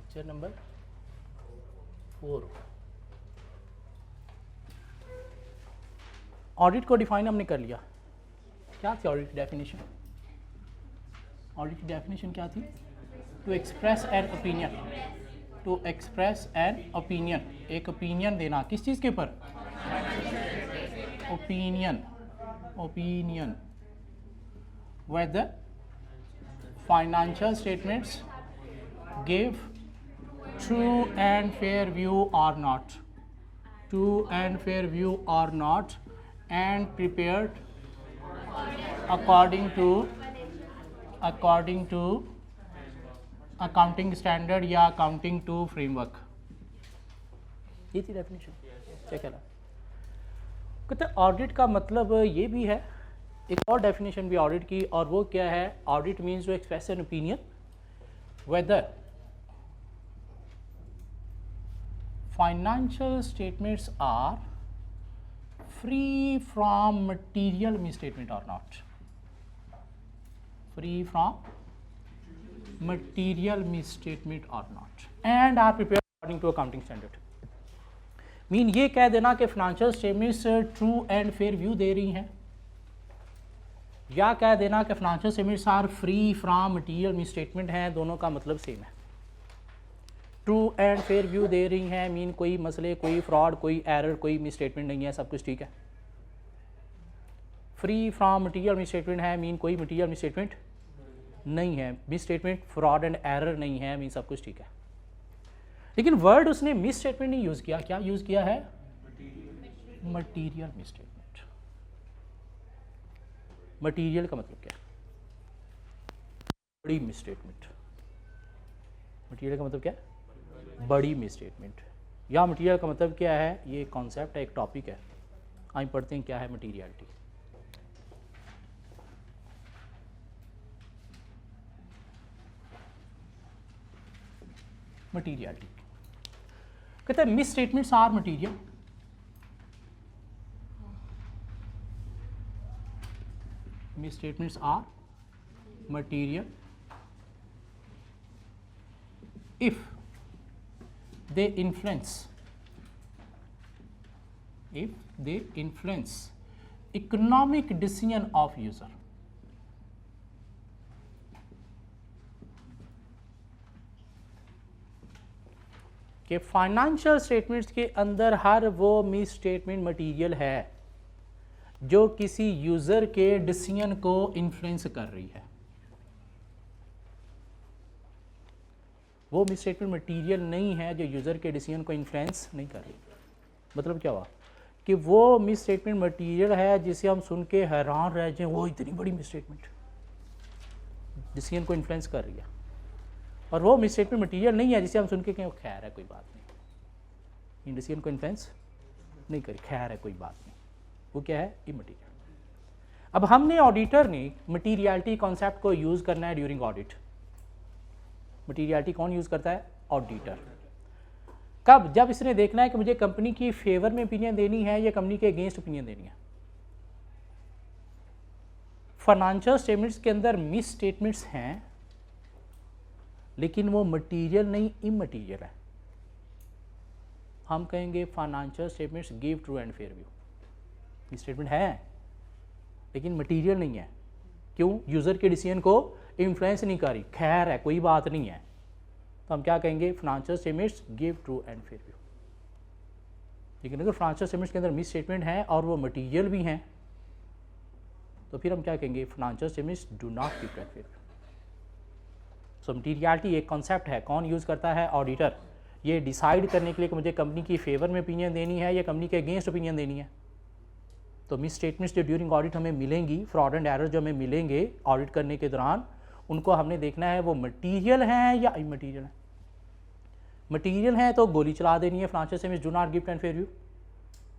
Lecture number 4। Audit को define हमने कर लिया। क्या थी ऑडिट की डेफिनेशन? ऑडिट की डेफिनेशन क्या थी? To express an opinion, to express an opinion, एक ओपिनियन देना किस चीज़ के ऊपर? Opinion, opinion whether financial statements give true and fair view or not, true and fair view or not, and prepared according to accounting standard या accounting to framework। ये थी definition. क्या कहना कहते हैं ऑडिट का मतलब ये भी है, एक और डेफिनेशन भी ऑडिट की, और वो क्या है? Audit means to express an opinion whether financial statements are free from material misstatement और not, free from material misstatement और not, and are prepared according to accounting standard. Mean ये कह देना कि financial statements true and fair view दे रही हैं, या कह देना कि financial statements are free from material misstatement हैं, दोनों का मतलब सेम है। ट्रू एंड फेयर व्यू दे रही हैं मीन कोई मसले, कोई फ्रॉड, कोई एरर, कोई मिसस्टेटमेंट नहीं है, सब कुछ ठीक है। फ्री फ्रॉम मटीरियल मिसस्टेटमेंट है मीन कोई मटीरियल मिसस्टेटमेंट नहीं है, मिसस्टेटमेंट, फ्रॉड एंड एरर नहीं है, मीन सब कुछ ठीक है। लेकिन वर्ड उसने मिसस्टेटमेंट नहीं यूज़ किया, क्या यूज़ किया है? Material misstatement. मटीरियल का मतलब क्या है? बड़ी मिसस्टेटमेंट। मटीरियल का मतलब क्या है? बड़ी मिसस्टेटमेंट। या मटीरियल का मतलब क्या है? ये कॉन्सेप्ट है, एक टॉपिक है, आइए पढ़ते हैं क्या है मटीरियलिटी। मटीरियलिटी कहते हैं misstatements are material, misstatements are material if they influence economic decision of user। कि फाइनेंशियल स्टेटमेंट्स के अंदर हर वो मिस स्टेटमेंट मटीरियल है जो किसी यूज़र के डिसीजन को इन्फ्लुएंस कर रही है। वो मिस स्टेटमेंट मटीरियल नहीं है जो यूज़र के डिसीजन को इन्फ्लुएंस नहीं कर रही। मतलब क्या हुआ कि वो मिस स्टेटमेंट मटीरियल है जिसे हम सुन के हैरान रह जाएं, वो इतनी बड़ी मिस स्टेटमेंट डिसीजन को इन्फ्लुएंस कर रही है, और वो मिस स्टेटमेंट मटीरियल नहीं है जिसे हम सुन के कहें खैर है कोई बात नहीं, डिसीजन को इन्फ्लुएंस नहीं करी, खैर है कोई बात नहीं। वो क्या है? इमटीरियल। अब हमने ऑडिटर ने मटीरियलिटी कॉन्सेप्ट को यूज़ करना है ड्यूरिंग ऑडिट। मटीरियलिटी कौन यूज़ करता है? ऑडिटर। कब? जब इसने देखना है कि मुझे कंपनी की फेवर में ओपिनियन देनी है या कंपनी के अगेंस्ट ओपिनियन देनी है। फाइनेंशियल स्टेटमेंट्स के अंदर मिस स्टेटमेंट्स हैं लेकिन वो मटीरियल नहीं, इमटीरियल है। हम कहेंगे financial statements give true and fair view. Statement है लेकिन मटीरियल नहीं है। क्यों? यूज़र के डिसीजन को इन्फ्लुएंस नहीं कर रही, खैर है कोई बात नहीं है, तो हम क्या कहेंगे? Financial statements give true and fair view. लेकिन अगर फाइनेंशियल स्टेटमेंट्स के अंदर मिस स्टेटमेंट है और वो मटीरियल भी हैं तो फिर हम क्या कहेंगे? Financial statements do not give true and fair view. So materiality एक कॉन्सेप्ट है, कौन यूज़ करता है? ऑडिटर। ये डिसाइड करने के लिए कि मुझे कंपनी की फेवर में ओपिनियन देनी है या कंपनी के अगेंस्ट ओपिनियन देनी है। तो मिस स्टेटमेंट्स जो ड्यूरिंग ऑडिट हमें मिलेंगी, फ्रॉड एंड एरर जो हमें मिलेंगे ऑडिट करने के दौरान, उनको हमने देखना है वो मटीरियल हैं या इमटीरियल हैं। मटीरियल हैं तो गोली चला देनी है, financial statements do not give and fair view.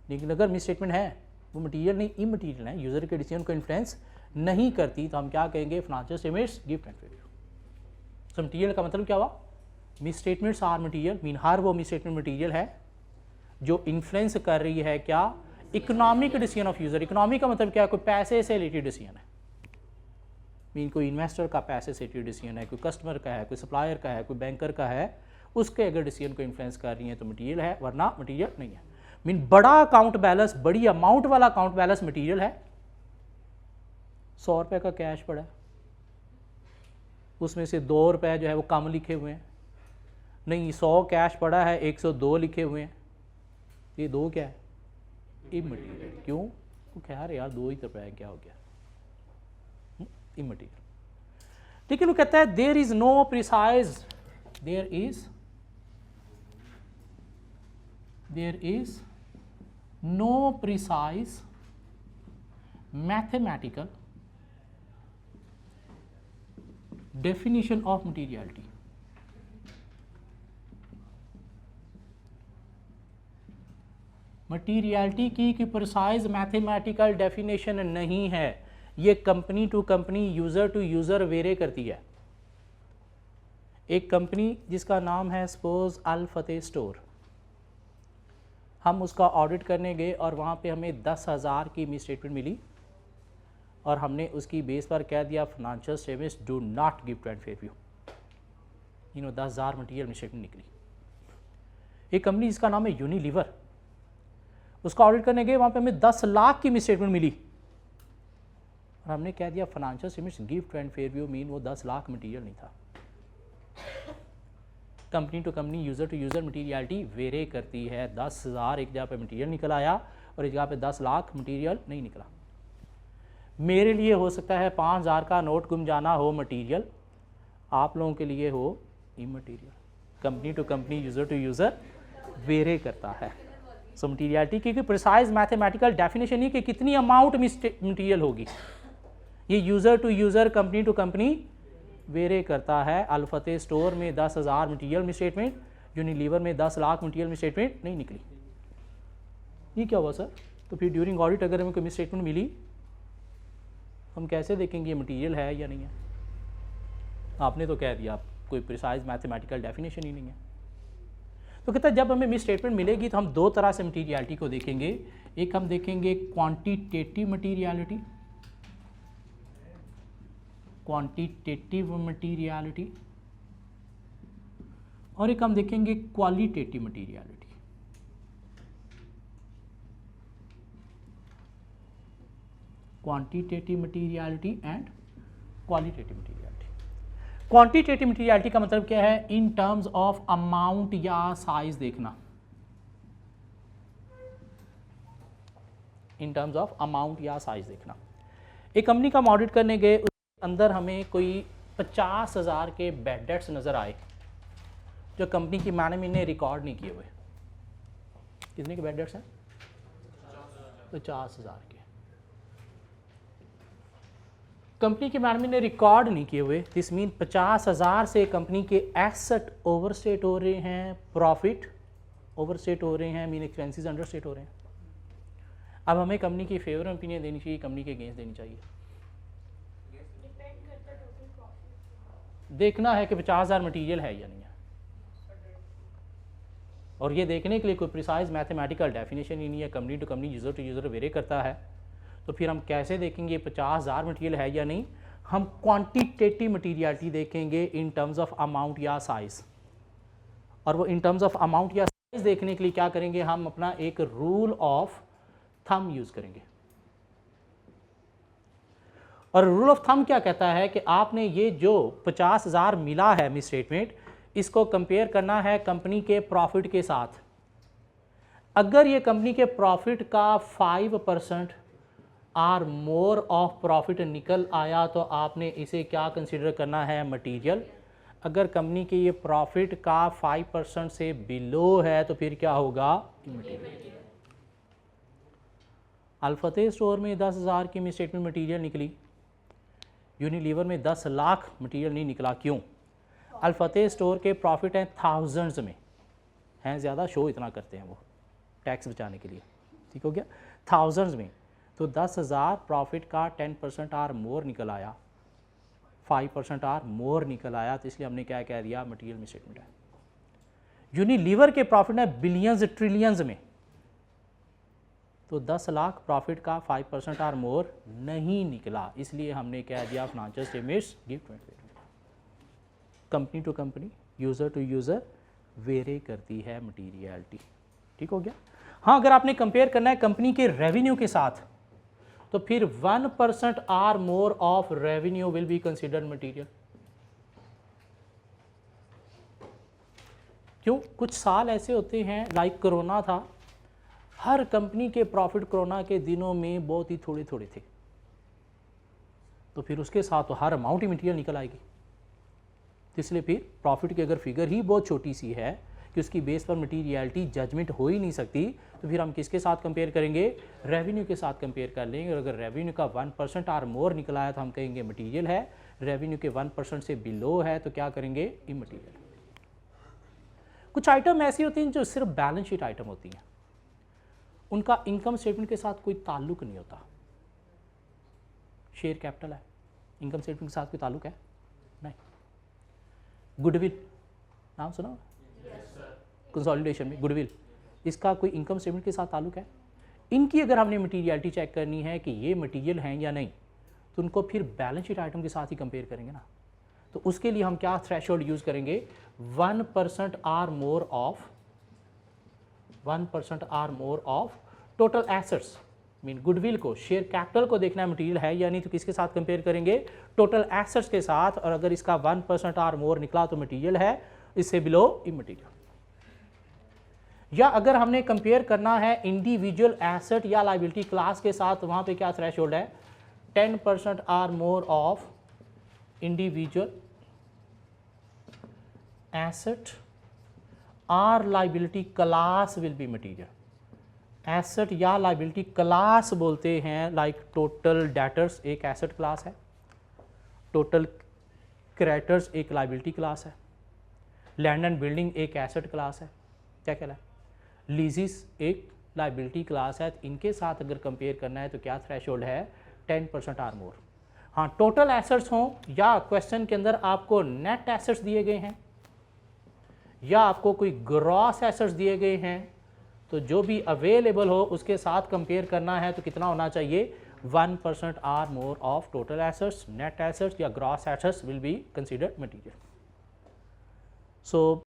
लेकिन अगर मिस स्टेटमेंट है, वो मटीरियल नहीं इमटीरियल है, यूज़र के डिसीजन को इन्फ्लुएंस नहीं करती, तो हम क्या कहेंगे? Financial statements give and fair view. So material का मतलब क्या हुआ? Misstatements are material, mean हर वो मिस स्टेटमेंट मटीरियल है जो इन्फ्लुएंस कर रही है क्या? Economic decision of user. Economic का मतलब क्या है? कोई पैसे से रिलेटेड डिसीजन है, मीन कोई इन्वेस्टर का पैसे से रिलेटेड डिसीजन है, कोई कस्टमर का है, कोई सप्लायर का है, कोई बैंकर का है, उसके अगर डिसीजन को इन्फ्लुएंस कर रही हैं तो मटीरियल है, वरना मटीरियल नहीं है। मीन बड़ा अकाउंट बैलेंस, बड़ी अमाउंट वाला अकाउंट बैलेंस मटीरियल है। 100 रुपये का कैश पड़ा है, उसमें से 2 रुपये जो है वो कम लिखे हुए हैं, नहीं 100 कैश पड़ा है 102 लिखे हुए हैं, ये 2 क्या है? इमटीरियल। क्यों? तो खैर यार 2 ही रुपये क्या हो गया, इमटीरियल। ठीक है, वो कहता है there is no precise, there is no precise mathematical definition of materiality। Materiality की प्रिसाइज मैथमेटिकल डेफिनेशन नहीं है, ये company to company, user to user vary करती है। एक कंपनी जिसका नाम है सपोज अल फतेह स्टोर, हम उसका ऑडिट करने गए और वहाँ पे हमें 10,000 की मिस स्टेटमेंट मिली और हमने उसकी बेस पर कह दिया financial statements do not give trend fair view. 10,000 material miss statement निकली। एक कंपनी जिसका नाम है यूनिलीवर, उसका ऑडिट करने गए, वहाँ पे हमें 10 लाख की मिस स्टेटमेंट मिली और हमने कह दिया financial statements give trend fair view, mean वो 10 लाख मटीरियल नहीं था। Company to company, user to user materiality vary करती है। 10,000 एक जगह पे मटीरियल निकल आया और एक जगह पे 10 लाख मटीरियल नहीं निकला। मेरे लिए हो सकता है 5,000 का नोट गुम जाना हो मटीरियल, आप लोगों के लिए हो immaterial. Company to company, user to user vary करता है। सो मटीरियलिटी की प्रिसाइज मैथमेटिकल डेफिनेशन नहीं कि कितनी अमाउंट मटीरियल होगी, ये user to user, company to company vary करता है। अल फतेह स्टोर में 10,000 मटीरियल मिस स्टेटमेंट, यूनिलीवर में 10 लाख मटीरियल मिस स्टेटमेंट नहीं निकली। ये क्या हुआ सर? तो फिर ड्यूरिंग ऑडिट अगर हमें कोई मिस स्टेटमेंट मिली, हम कैसे देखेंगे ये मटीरियल है या नहीं है? आपने तो कह दिया कोई प्रिसाइज मैथमेटिकल डेफिनेशन ही नहीं है। तो कहता है जब हमें मिस स्टेटमेंट मिलेगी तो हम 2 तरह से मटीरियलिटी को देखेंगे। एक हम देखेंगे क्वांटिटेटिव मटीरियलिटी, और एक हम देखेंगे qualitative materiality. Quantitative materiality and qualitative materiality. Quantitative materiality का मतलब क्या है? इन टर्म्स ऑफ अमाउंट या साइज देखना, इन टर्म्स ऑफ अमाउंट या साइज देखना। एक कंपनी का हम ऑडिट करने गए, उसके अंदर हमें कोई 50,000 के बैड डेट्स नज़र आए जो कंपनी की मैनेजमेंट ने रिकॉर्ड नहीं किए हुए। कितने के बैड डेट्स हैं? 50,000 के। कंपनी के मैनेजमेंट ने रिकॉर्ड नहीं किए हुए, दिस मीन 50,000 से कंपनी के एसेट ओवरस्टेट हो रहे हैं, प्रॉफिट ओवरस्टेट हो रहे हैं, मीन एक्सपेंसेस अंडरस्टेट हो रहे हैं। अब हमें कंपनी की फेवर में ओपिनियन देनी चाहिए, कंपनी के अगेंस्ट देनी चाहिए? देखना है कि 50,000 मटीरियल है या नहीं है, और ये देखने के लिए कोई प्रिसाइज मैथमेटिकल डेफिनेशन ही नहीं है। Company to company, user to user vary करता है। तो फिर हम कैसे देखेंगे 50,000 मटीरियल है या नहीं? हम क्वांटिटेटिव मटीरियलिटी देखेंगे इन टर्म्स ऑफ अमाउंट या साइज। और वो इन टर्म्स ऑफ अमाउंट या साइज देखने के लिए क्या करेंगे? हम अपना एक रूल ऑफ थंब यूज़ करेंगे। और रूल ऑफ थंब क्या कहता है कि आपने ये जो 50,000 मिला है मिस स्टेटमेंट, इसको कंपेयर करना है कंपनी के प्रॉफिट के साथ। अगर ये कंपनी के प्रॉफिट का 5% आर मोर ऑफ प्रॉफिट निकल आया तो आपने इसे क्या कंसीडर करना है? मटीरियल। अगर कंपनी के ये प्रॉफिट का 5% से बिलो है तो फिर क्या होगा? इमटीरियल। अल फतेह स्टोर में 10,000 की मिस स्टेटमेंट मटीरियल निकली, यूनिलीवर में 10 लाख मटीरियल नहीं निकला। क्यों? अल फतेह स्टोर के प्रॉफिट हैं थाउजेंड्स में, हैं ज़्यादा, शो इतना करते हैं वो टैक्स बचाने के लिए, ठीक हो गया, थाउजेंड्स में। तो 10,000 प्रॉफिट का 10% आर मोर निकल आया, 5% आर मोर निकल आया, तो इसलिए हमने क्या कह दिया? मटीरियल मिस स्टेटमेंट है। यूनिलीवर के प्रॉफिट है बिलियंस ट्रिलियंस में, तो 10 लाख प्रॉफिट का 5% आर मोर नहीं निकला, इसलिए हमने कह दिया financial statements give trend fair. Company to company, user to user vary करती है मटीरियलिटी। ठीक हो गया। हाँ, अगर आपने कंपेयर करना है कंपनी के रेवेन्यू के साथ तो फिर 1% or more of revenue will be considered material. क्यों? कुछ साल ऐसे होते हैं लाइक कोरोना था, हर कंपनी के प्रॉफिट कोरोना के दिनों में बहुत ही थोड़े थोड़े थे, तो फिर उसके साथ तो हर अमाउंट ही मटीरियल निकल आएगी। इसलिए फिर प्रॉफिट की अगर फिगर ही बहुत छोटी सी है कि उसकी बेस पर मटीरियलिटी जजमेंट हो ही नहीं सकती, तो फिर हम किसके साथ कंपेयर करेंगे? रेवेन्यू के साथ कंपेयर कर लेंगे। और अगर रेवेन्यू का 1% आर मोर निकला है तो हम कहेंगे मटीरियल है, रेवेन्यू के 1% से बिलो है तो क्या करेंगे? इमटीरियल। कुछ आइटम ऐसी होती हैं जो सिर्फ बैलेंस शीट आइटम होती हैं, उनका इनकम स्टेटमेंट के साथ कोई ताल्लुक नहीं होता। शेयर कैपिटल है, इनकम स्टेटमेंट के साथ कोई ताल्लुक है नहीं। गुडविल नाम सुना? कंसोलिडेशन में गुडविल, इसका कोई इनकम स्टेटमेंट के साथ ताल्लुक है? इनकी अगर हमने मटीरियलिटी चेक करनी है कि ये मटीरियल हैं या नहीं, तो उनको फिर बैलेंस शीट आइटम के साथ ही कंपेयर करेंगे ना। तो उसके लिए हम क्या थ्रेशोल्ड यूज करेंगे? 1% or more of 1% or more of total assets. Mean goodwill को, शेयर कैपिटल को देखना है मटीरियल है या नहीं, तो किसके साथ कंपेयर करेंगे? टोटल एसेट्स के साथ। और अगर इसका 1% आर मोर निकला तो मटीरियल है, इससे बिलो इमटीरियल। या अगर हमने कंपेयर करना है इंडिविजुअल एसेट या लायबिलिटी क्लास के साथ, तो वहां पे क्या थ्रेशोल्ड है? 10% or more of individual asset or liability class will be material. Asset या लायबिलिटी क्लास बोलते हैं लाइक टोटल डेटर्स एक एसेट क्लास है, टोटल क्रेडिटर्स एक लायबिलिटी क्लास है, लैंड एंड बिल्डिंग एक एसेट क्लास है, क्या कहला है, लीजिस एक लायबिलिटी क्लास है। इनके साथ अगर कंपेयर करना है तो क्या थ्रेशोल्ड है? 10% आर मोर। हाँ, टोटल एसेट्स हों या क्वेश्चन के अंदर आपको नेट एसेट्स दिए गए हैं या आपको कोई ग्रॉस एसेट्स दिए गए हैं, तो जो भी अवेलेबल हो उसके साथ कंपेयर करना है तो कितना होना चाहिए? 1% or more of total assets, net assets या gross assets will be considered material. So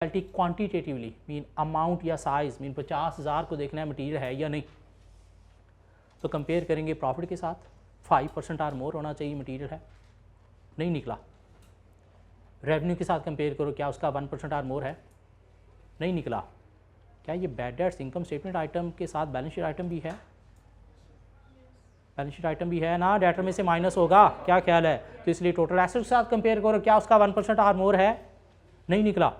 quantitatively mean amount या साइज, मीन 50,000 को देखना है मटीरियल है या नहीं, तो कंपेयर करेंगे प्रॉफिट के साथ। 5% आर मोर होना चाहिए, मटीरियल है, नहीं निकला। रेवेन्यू के साथ कंपेयर करो, क्या उसका 1% आर मोर है? नहीं निकला। क्या ये bad debts income statement item के साथ बैलेंस शीट आइटम भी है? बैलेंस शीट आइटम भी है ना, डेटर में से माइनस होगा, क्या ख्याल है? तो इसलिए टोटल एसेट के साथ कंपेयर करो, क्या उसका 1% आर मोर है? नहीं निकला।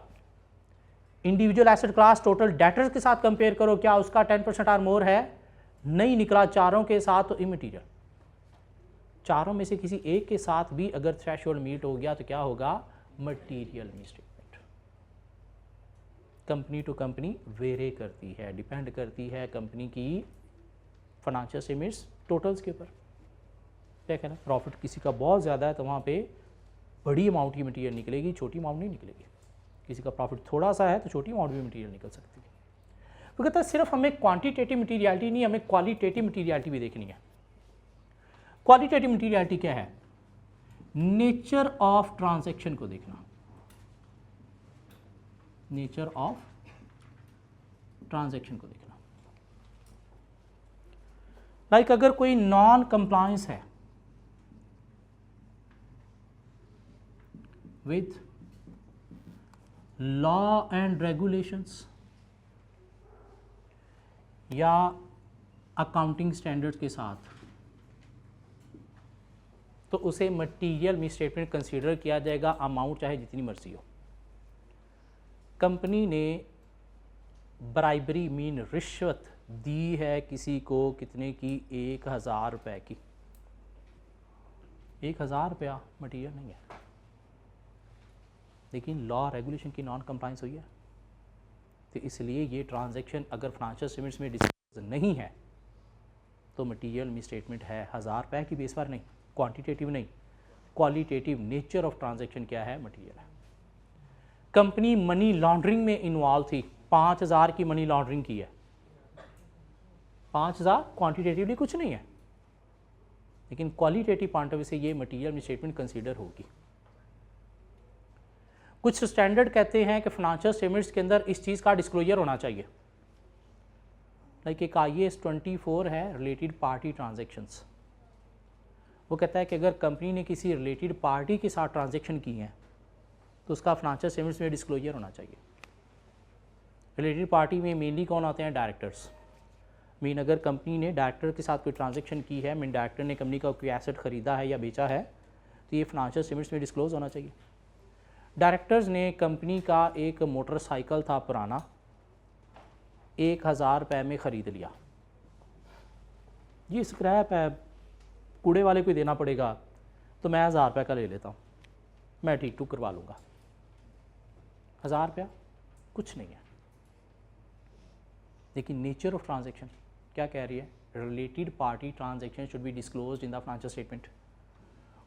Individual asset class total debtors के साथ कंपेयर करो, क्या उसका 10% आर मोर है? नहीं निकला। चारों के साथ तो इमटीरियल। चारों में से किसी एक के साथ भी अगर थ्रेशोल्ड मीट हो गया तो क्या होगा? Material misstatement. Company to company vary करती है, डिपेंड करती है कंपनी की फाइनेंशियल स्टेटमेंट्स टोटल्स के ऊपर। क्या कहना, प्रॉफिट किसी का बहुत ज़्यादा है तो वहाँ पे बड़ी अमाउंट की मटीरियल निकलेगी, छोटी अमाउंट नहीं निकलेगी। किसी का प्रॉफिट थोड़ा सा है तो छोटी अमाउंट भी मटीरियल निकल सकती है। तो कहता है सिर्फ हमें क्वांटिटेटिव मटीरियलिटी नहीं, हमें क्वालिटेटिव मटीरियलिटी भी देखनी है। क्वालिटेटिव मटीरियलिटी क्या है? नेचर ऑफ ट्रांजैक्शन को देखना, नेचर ऑफ ट्रांजैक्शन को देखना। लाइक अगर कोई नॉन कंप्लायंस है विथ लॉ एंड रेगुलेशंस या अकाउंटिंग स्टैंडर्ड्स के साथ, तो उसे मटीरियल मिसस्टेटमेंट कंसीडर किया जाएगा, अमाउंट चाहे जितनी मर्जी हो। कंपनी ने ब्राइबरी मीन रिश्वत दी है किसी को, कितने की? 1,000 रुपये की। 1,000 रुपया मटीरियल नहीं है, लेकिन लॉ रेगुलेशन की नॉन कंप्लायंस हुई है, तो इसलिए ये ट्रांजैक्शन अगर फाइनेंशियल स्टेटमेंट्स में डिस्क्लोज नहीं है तो मटीरियल मिसस्टेटमेंट है। 1,000 रुपये की बेस पर नहीं, क्वांटिटेटिव नहीं, क्वालिटेटिव नेचर ऑफ ट्रांजैक्शन क्या है? मटीरियल है। कंपनी मनी लॉन्ड्रिंग में इन्वॉल्व थी, 5,000 की मनी लॉन्ड्रिंग की है। 5,000 क्वांटिटेटिवली कुछ नहीं है, लेकिन क्वालिटेटिव पॉइंट ऑफ व्यू से ये मटीरियल मिसस्टेटमेंट कंसीडर होगी। कुछ स्टैंडर्ड कहते हैं कि फाइनेंशियल स्टेटमेंट्स के अंदर इस चीज़ का डिस्क्लोजर होना चाहिए। लाइक एक IAS 24 है रिलेटेड पार्टी ट्रांजेक्शन्स, वो कहता है कि अगर कंपनी ने किसी रिलेटेड पार्टी के साथ ट्रांजेक्शन की हैं तो उसका फाइनेंशियल स्टेटमेंट्स में डिस्क्लोजर होना चाहिए। रिलेटेड पार्टी में मेनली कौन आते हैं? डायरेक्टर्स। मीन अगर कंपनी ने डायरेक्टर के साथ कोई ट्रांजेक्शन की है, मीन डायरेक्टर ने कंपनी का कोई एसेट खरीदा है या बेचा है, तो ये फाइनेंशियल स्टेटमेंट्स में डिस्क्लोज होना चाहिए। डायरेक्टर्स ने कंपनी का एक मोटरसाइकिल था पुराना, 1000 रुपये में ख़रीद लिया, ये स्क्रैप है, कूड़े वाले को देना पड़ेगा, तो मैं 1000 रुपये का ले लेता हूँ, मैं ठीक टूक करवा लूँगा। 1000 रुपया कुछ नहीं है। लेकिन नेचर ऑफ ट्रांजैक्शन क्या कह रही है? Related party transaction should be disclosed in the financial statement.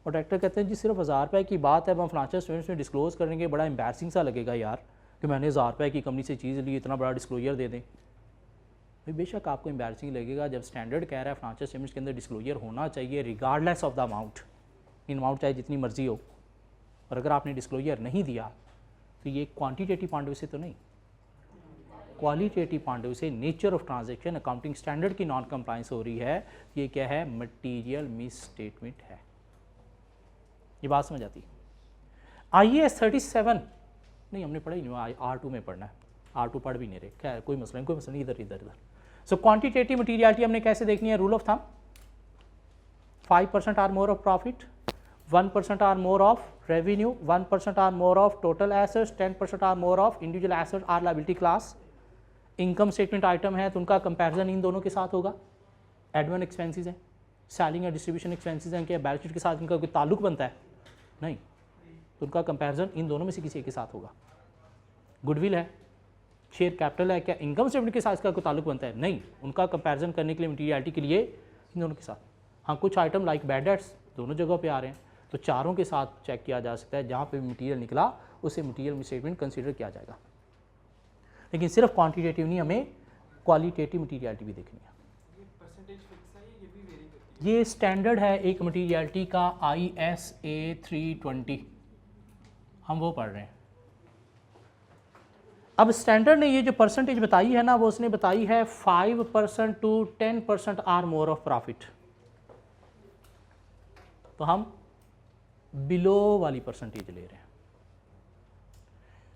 और डायरेक्टर कहते हैं जी सिर्फ 1000 रुपये की बात है, हम फाइनेंशियल स्टेटमेंट्स में डिस्क्लोज करेंगे, बड़ा एम्बैरसिंग सा लगेगा यार कि मैंने 1000 रुपये की कंपनी से चीज़ ली, इतना बड़ा डिस्क्लोजर दे दें। भाई बेशक आपको एम्बैरसिंग लगेगा, जब स्टैंडर्ड कह रहा है फाइनेंशियल स्टेटमेंट्स के अंदर डिस्क्लोजर होना चाहिए regardless of the amount, in amount चाहे जितनी मर्जी हो, और अगर आपने डिस्क्लोजर नहीं दिया तो ये क्वान्टिटेटिव पॉइंट ऑफ व्यू से तो नहीं, क्वालिटेटिव पॉइंट ऑफ व्यू से nature of transaction accounting standard की नॉन कंप्लायंस हो रही है, ये क्या है? मटीरियल मिस स्टेटमेंट है। ये बात समझ आती है? IAS 37 नहीं हमने पढ़ा ही नहीं, R2 में पढ़ना है, R2 पढ़ भी नहीं रहे, खैर कोई मसला नहीं, इधर इधर इधर। सो क्वांटिटेटिव मटीरियलिटी हमने कैसे देखनी है? Rule of thumb 5% or more of profit, 1% or more of revenue, 1% or more of total assets, 10% or more of individual assets or liability class. Income statement item है तो उनका कंपैरिजन इन दोनों के साथ होगा। एडमिन एक्सपेंसेस हैं, सेलिंग या डिस्ट्रीब्यूशन एक्सपेंसेस हैं, क्या बैलेंस शीट के साथ इनका कोई ताल्लुक बनता है? नहीं, तो उनका कंपैरिजन इन दोनों में से किसी एक के साथ होगा। गुडविल है, शेयर कैपिटल है, क्या इनकम स्टेटमेंट के साथ इसका कोई ताल्लुक बनता है? नहीं, उनका कंपैरिजन करने के लिए मटीरियलिटी के लिए इन दोनों के साथ। हाँ, कुछ आइटम लाइक बैड डेट्स दोनों जगह पे आ रहे हैं, तो चारों के साथ चेक किया जा सकता है, जहाँ पे मटीरियल निकला उसे मटीरियल स्टेटमेंट कंसीडर किया जाएगा। लेकिन सिर्फ क्वांटिटेटिव नहीं, हमें क्वालिटेटिव मटीरियलिटी भी देखनी है। ये स्टैंडर्ड है एक मटीरियलिटी का ISA 320, हम वो पढ़ रहे हैं। अब स्टैंडर्ड ने ये जो परसेंटेज बताई है ना, वो उसने बताई है 5% to 10% or more of profit, तो हम बिलो वाली परसेंटेज ले रहे हैं।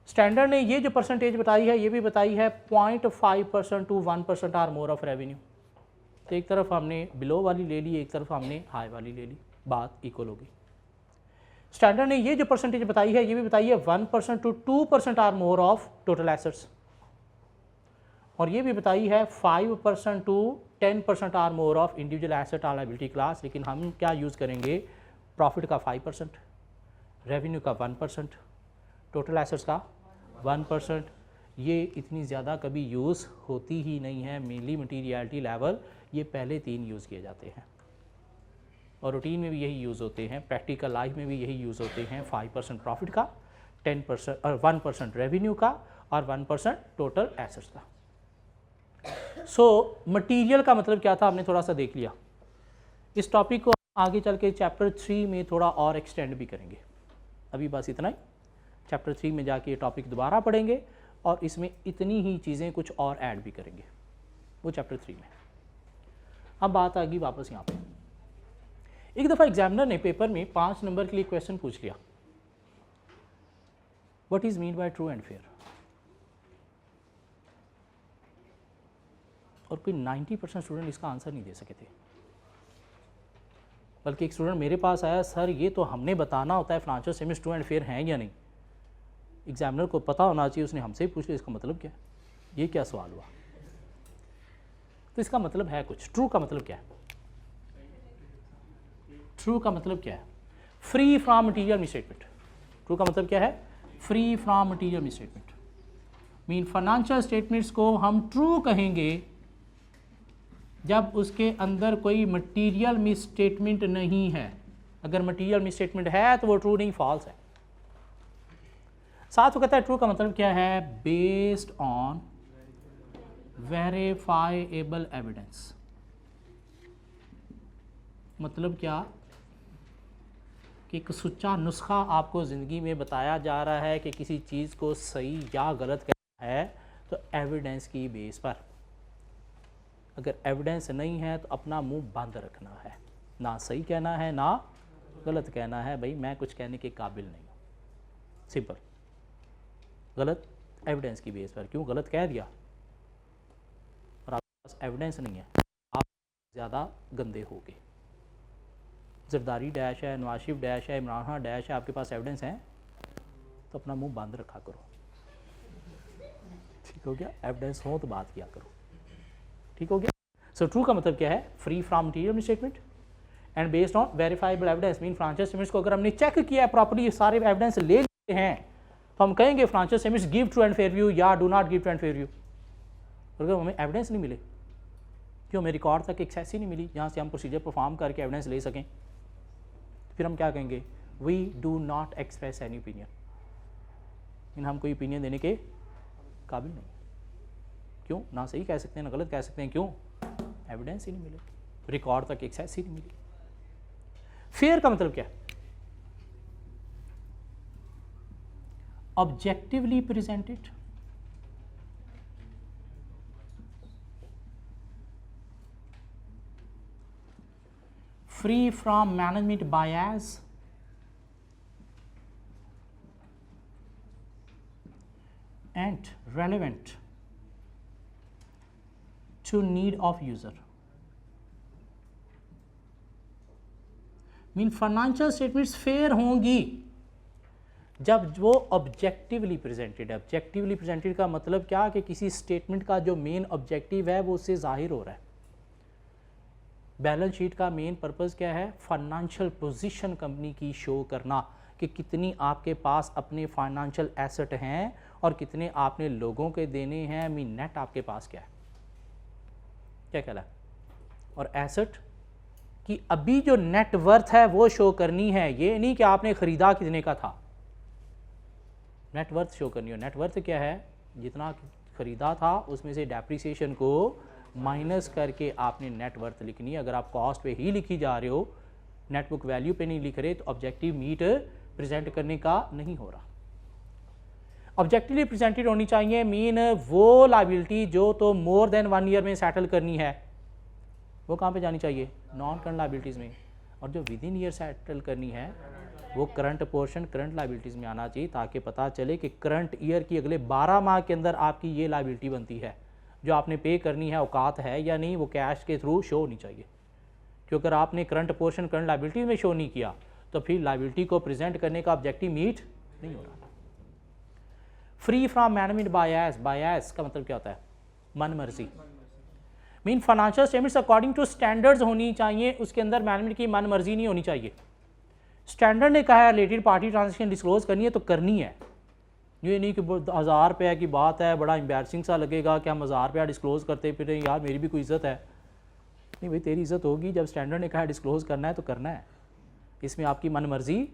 स्टैंडर्ड ने ये जो परसेंटेज बताई है, ये भी बताई है 0.5% to 1% or more of revenue. तो एक तरफ हमने बिलो वाली ले ली, एक तरफ हमने हाई वाली ले ली, बात इक्वल होगी। स्टैंडर्ड ने ये जो परसेंटेज बताई है, ये भी बताई है 1% to 2% or more of total assets, और ये भी बताई है 5% to 10% or more of individual asset or liability class. लेकिन हम क्या यूज़ करेंगे? प्रॉफिट का 5%, रेवेन्यू का 1%, टोटल एसेट्स का 1%। ये इतनी ज़्यादा कभी यूज़ होती ही नहीं है, मेनली मटीरियलिटी लेवल ये पहले 3 यूज़ किए जाते हैं, और रूटीन में भी यही यूज़ होते हैं, प्रैक्टिकल लाइफ में भी यही यूज़ होते हैं। 5% प्रॉफिट का, 10% और 1% रेवेन्यू का, और 1% टोटल एसेट्स का। सो मटीरियल का मतलब क्या था, हमने थोड़ा सा देख लिया। इस टॉपिक को आगे चल के चैप्टर 3 में थोड़ा और एक्सटेंड भी करेंगे, अभी बस इतना ही। चैप्टर 3 में जाके ये टॉपिक दोबारा पढ़ेंगे और इसमें इतनी ही चीज़ें कुछ और ऐड भी करेंगे, वो चैप्टर 3 में। अब बात आ गई वापस यहाँ पे। एक दफ़ा एग्जामिनर ने पेपर में 5 नंबर के लिए क्वेश्चन पूछ लिया, what is mean by true and fair, और कोई 90% स्टूडेंट इसका आंसर नहीं दे सके थे। बल्कि एक स्टूडेंट मेरे पास आया, सर ये तो हमने बताना होता है financial statements true and fair हैं या नहीं, एग्जामिनर को पता होना चाहिए, उसने हमसे ही पूछ लिया इसका मतलब क्या है, ये क्या सवाल हुआ। तो इसका मतलब है कुछ, ट्रू का मतलब क्या है? ट्रू का मतलब क्या है? Free from material misstatement. True का मतलब क्या है? Free from material misstatement. Mean financial statements को हम ट्रू कहेंगे जब उसके अंदर कोई मटीरियल मिसस्टेटमेंट नहीं है। अगर मटीरियल मिसस्टेटमेंट है तो वो ट्रू नहीं, फॉल्स है। साथ वो कहता है ट्रू का मतलब क्या है? Based on verifiable evidence. मतलब क्या? कि एक सच्चा नुस्खा आपको ज़िंदगी में बताया जा रहा है कि किसी चीज़ को सही या गलत कहना है तो एविडेंस की बेस पर। अगर एविडेंस नहीं है तो अपना मुंह बंद रखना है, ना सही कहना है ना गलत कहना है। भाई मैं कुछ कहने के काबिल नहीं हूँ, सिंपल। गलत एविडेंस की बेस पर, क्यों गलत कह दिया और आपके पास एविडेंस नहीं है, आप ज़्यादा गंदे हो गए। जरदारी डैश है, नवाज शरीफ डैश है, इमरान खान डैश है, आपके पास एविडेंस है तो अपना मुंह बंद रखा करो, ठीक हो गया। एविडेंस हो तो बात किया करो, ठीक हो गया। सो ट्रू का मतलब क्या है, free from material statement and based on verifiable evidence. Mean financial statements को अगर हमने चेक किया है प्रॉपर्ली, ये सारे एविडेंस ले लिए हैं, तो हम कहेंगे financial statements give true and fair view या do not give true and fair view. अगर हमें एविडेंस नहीं मिले, क्यों हमें रिकॉर्ड तक एक्सेस ही नहीं मिली जहाँ से हम प्रोसीजर परफॉर्म करके एविडेंस ले सकें, फिर हम क्या कहेंगे, we do not express any opinion. इन हम कोई ओपिनियन देने के काबिल नहीं, क्यों ना सही कह सकते हैं ना गलत कह सकते हैं, क्यों एविडेंस ही नहीं मिले, रिकॉर्ड तक एक्सेस ही नहीं मिली। फेयर का मतलब क्या है, objectively presented, free from management bias, and relevant to need of user। Mean financial statements fair होंगी जब वो ऑब्जेक्टिवली प्रेजेंटेड है। ऑब्जेक्टिवली प्रेजेंटेड का मतलब क्या कि किसी स्टेटमेंट का जो मेन ऑब्जेक्टिव है वो उससे जाहिर हो रहा है। बैलेंस शीट का मेन पर्पस क्या है, फाइनेंशियल पोजीशन कंपनी की शो करना कि कितनी आपके पास अपने फाइनेंशियल एसेट हैं और कितने आपने लोगों के देने हैं। मीन नेट आपके पास क्या है, क्या कहलाए, और एसेट कि अभी जो नेट वर्थ है वो शो करनी है। ये नहीं कि आपने ख़रीदा कितने का था, नेट वर्थ शो करनी हो। नेट वर्थ क्या है, जितना ख़रीदा था उसमें से डेप्रिसिएशन को माइनस करके आपने नेट वर्थ लिखनी है। अगर आप कॉस्ट पे ही लिखी जा रहे हो, नेट बुक वैल्यू पे नहीं लिख रहे, तो ऑब्जेक्टिव मीट प्रेजेंट करने का नहीं हो रहा। ऑब्जेक्टिवली प्रेजेंटेड होनी चाहिए मीन वो लायबिलिटी जो तो मोर देन 1 ईयर में सेटल करनी है, वो कहाँ पे जानी चाहिए, नॉन करंट लायबिलिटीज़ में। और जो विद इन ईयर सेटल करनी है वो करंट पोर्शन करंट लायबिलिटीज़ में आना चाहिए, ताकि पता चले कि करंट ईयर की अगले 12 माह के अंदर आपकी ये लायबिलिटी बनती है, जो आपने पे करनी है औकात है या नहीं, वो कैश के थ्रू शो होनी चाहिए। क्योंकि अगर आपने करंट पोर्शन करंट लायबिलिटी में शो नहीं किया तो फिर लायबिलिटी को प्रेजेंट करने का ऑब्जेक्टिव मीट नहीं हो रहा। Free from management bias, bias का मतलब क्या होता है, मन मर्जी। Mean financial statements according to standards होनी चाहिए, उसके अंदर मैनेजमेंट की मन मर्जी नहीं होनी चाहिए। स्टैंडर्ड ने कहा है रिलेटेड पार्टी ट्रांजेक्शन डिस्क्लोज करनी है तो करनी है। ये नहीं कि 1000 रुपये की बात है, बड़ा एम्बैरसिंग सा लगेगा कि हम 1000 रुपया डिस्क्लोज करते फिर यार मेरी भी कोई इज़्ज़त है। नहीं भाई, तेरी इज़्ज़त होगी जब स्टैंडर्ड ने कहा डिस्क्लोज करना है तो करना है, इसमें आपकी मन मर्जी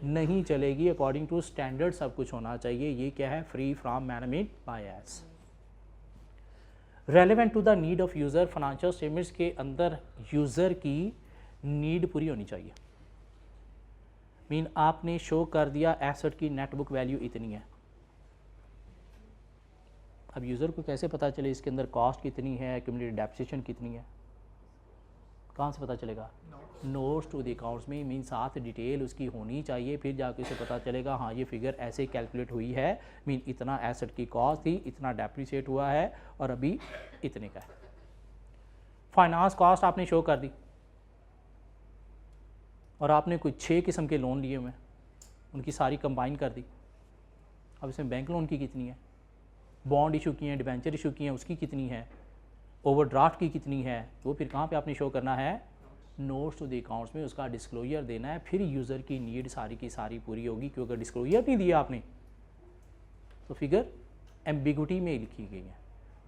नहीं चलेगी। अकॉर्डिंग टू स्टैंडर्ड सब कुछ होना चाहिए। ये क्या है, free from management bias. Relevant to the need of user, financial statements के अंदर यूज़र की नीड पूरी होनी चाहिए। मीन आपने शो कर दिया एसेट की नेट बुक वैल्यू इतनी है, अब यूज़र को कैसे पता चले इसके अंदर कॉस्ट कितनी है, एक्यूमुलेटेड डेप्रिसिएशन कितनी है, कहाँ से पता चलेगा, नोट्स टू द अकाउंट्स में। मीन साथ डिटेल उसकी होनी चाहिए, फिर जाके उसे पता चलेगा हाँ ये फिगर ऐसे कैलकुलेट हुई है। मीन इतना एसेट की कॉस्ट थी, इतना डेप्रिसिएट हुआ है और अभी इतने का है। फाइनेंस कॉस्ट आपने शो कर दी और आपने कोई 6 किस्म के लोन लिए हुए, उनकी सारी कंबाइन कर दी। अब इसमें बैंक लोन की कितनी है, बॉन्ड इशू किए हैं, डिबेंचर इशू किए हैं, उसकी कितनी है, ओवरड्राफ्ट की कितनी है, तो फिर कहाँ पे आपने शो करना है, नोट्स टू द अकाउंट्स में उसका डिस्क्लोजर देना है। फिर यूज़र की नीड सारी की सारी पूरी होगी, क्योंकि अगर डिस्क्लोजर नहीं दिया आपने तो फिगर एम्बिगुइटी में लिखी गई है,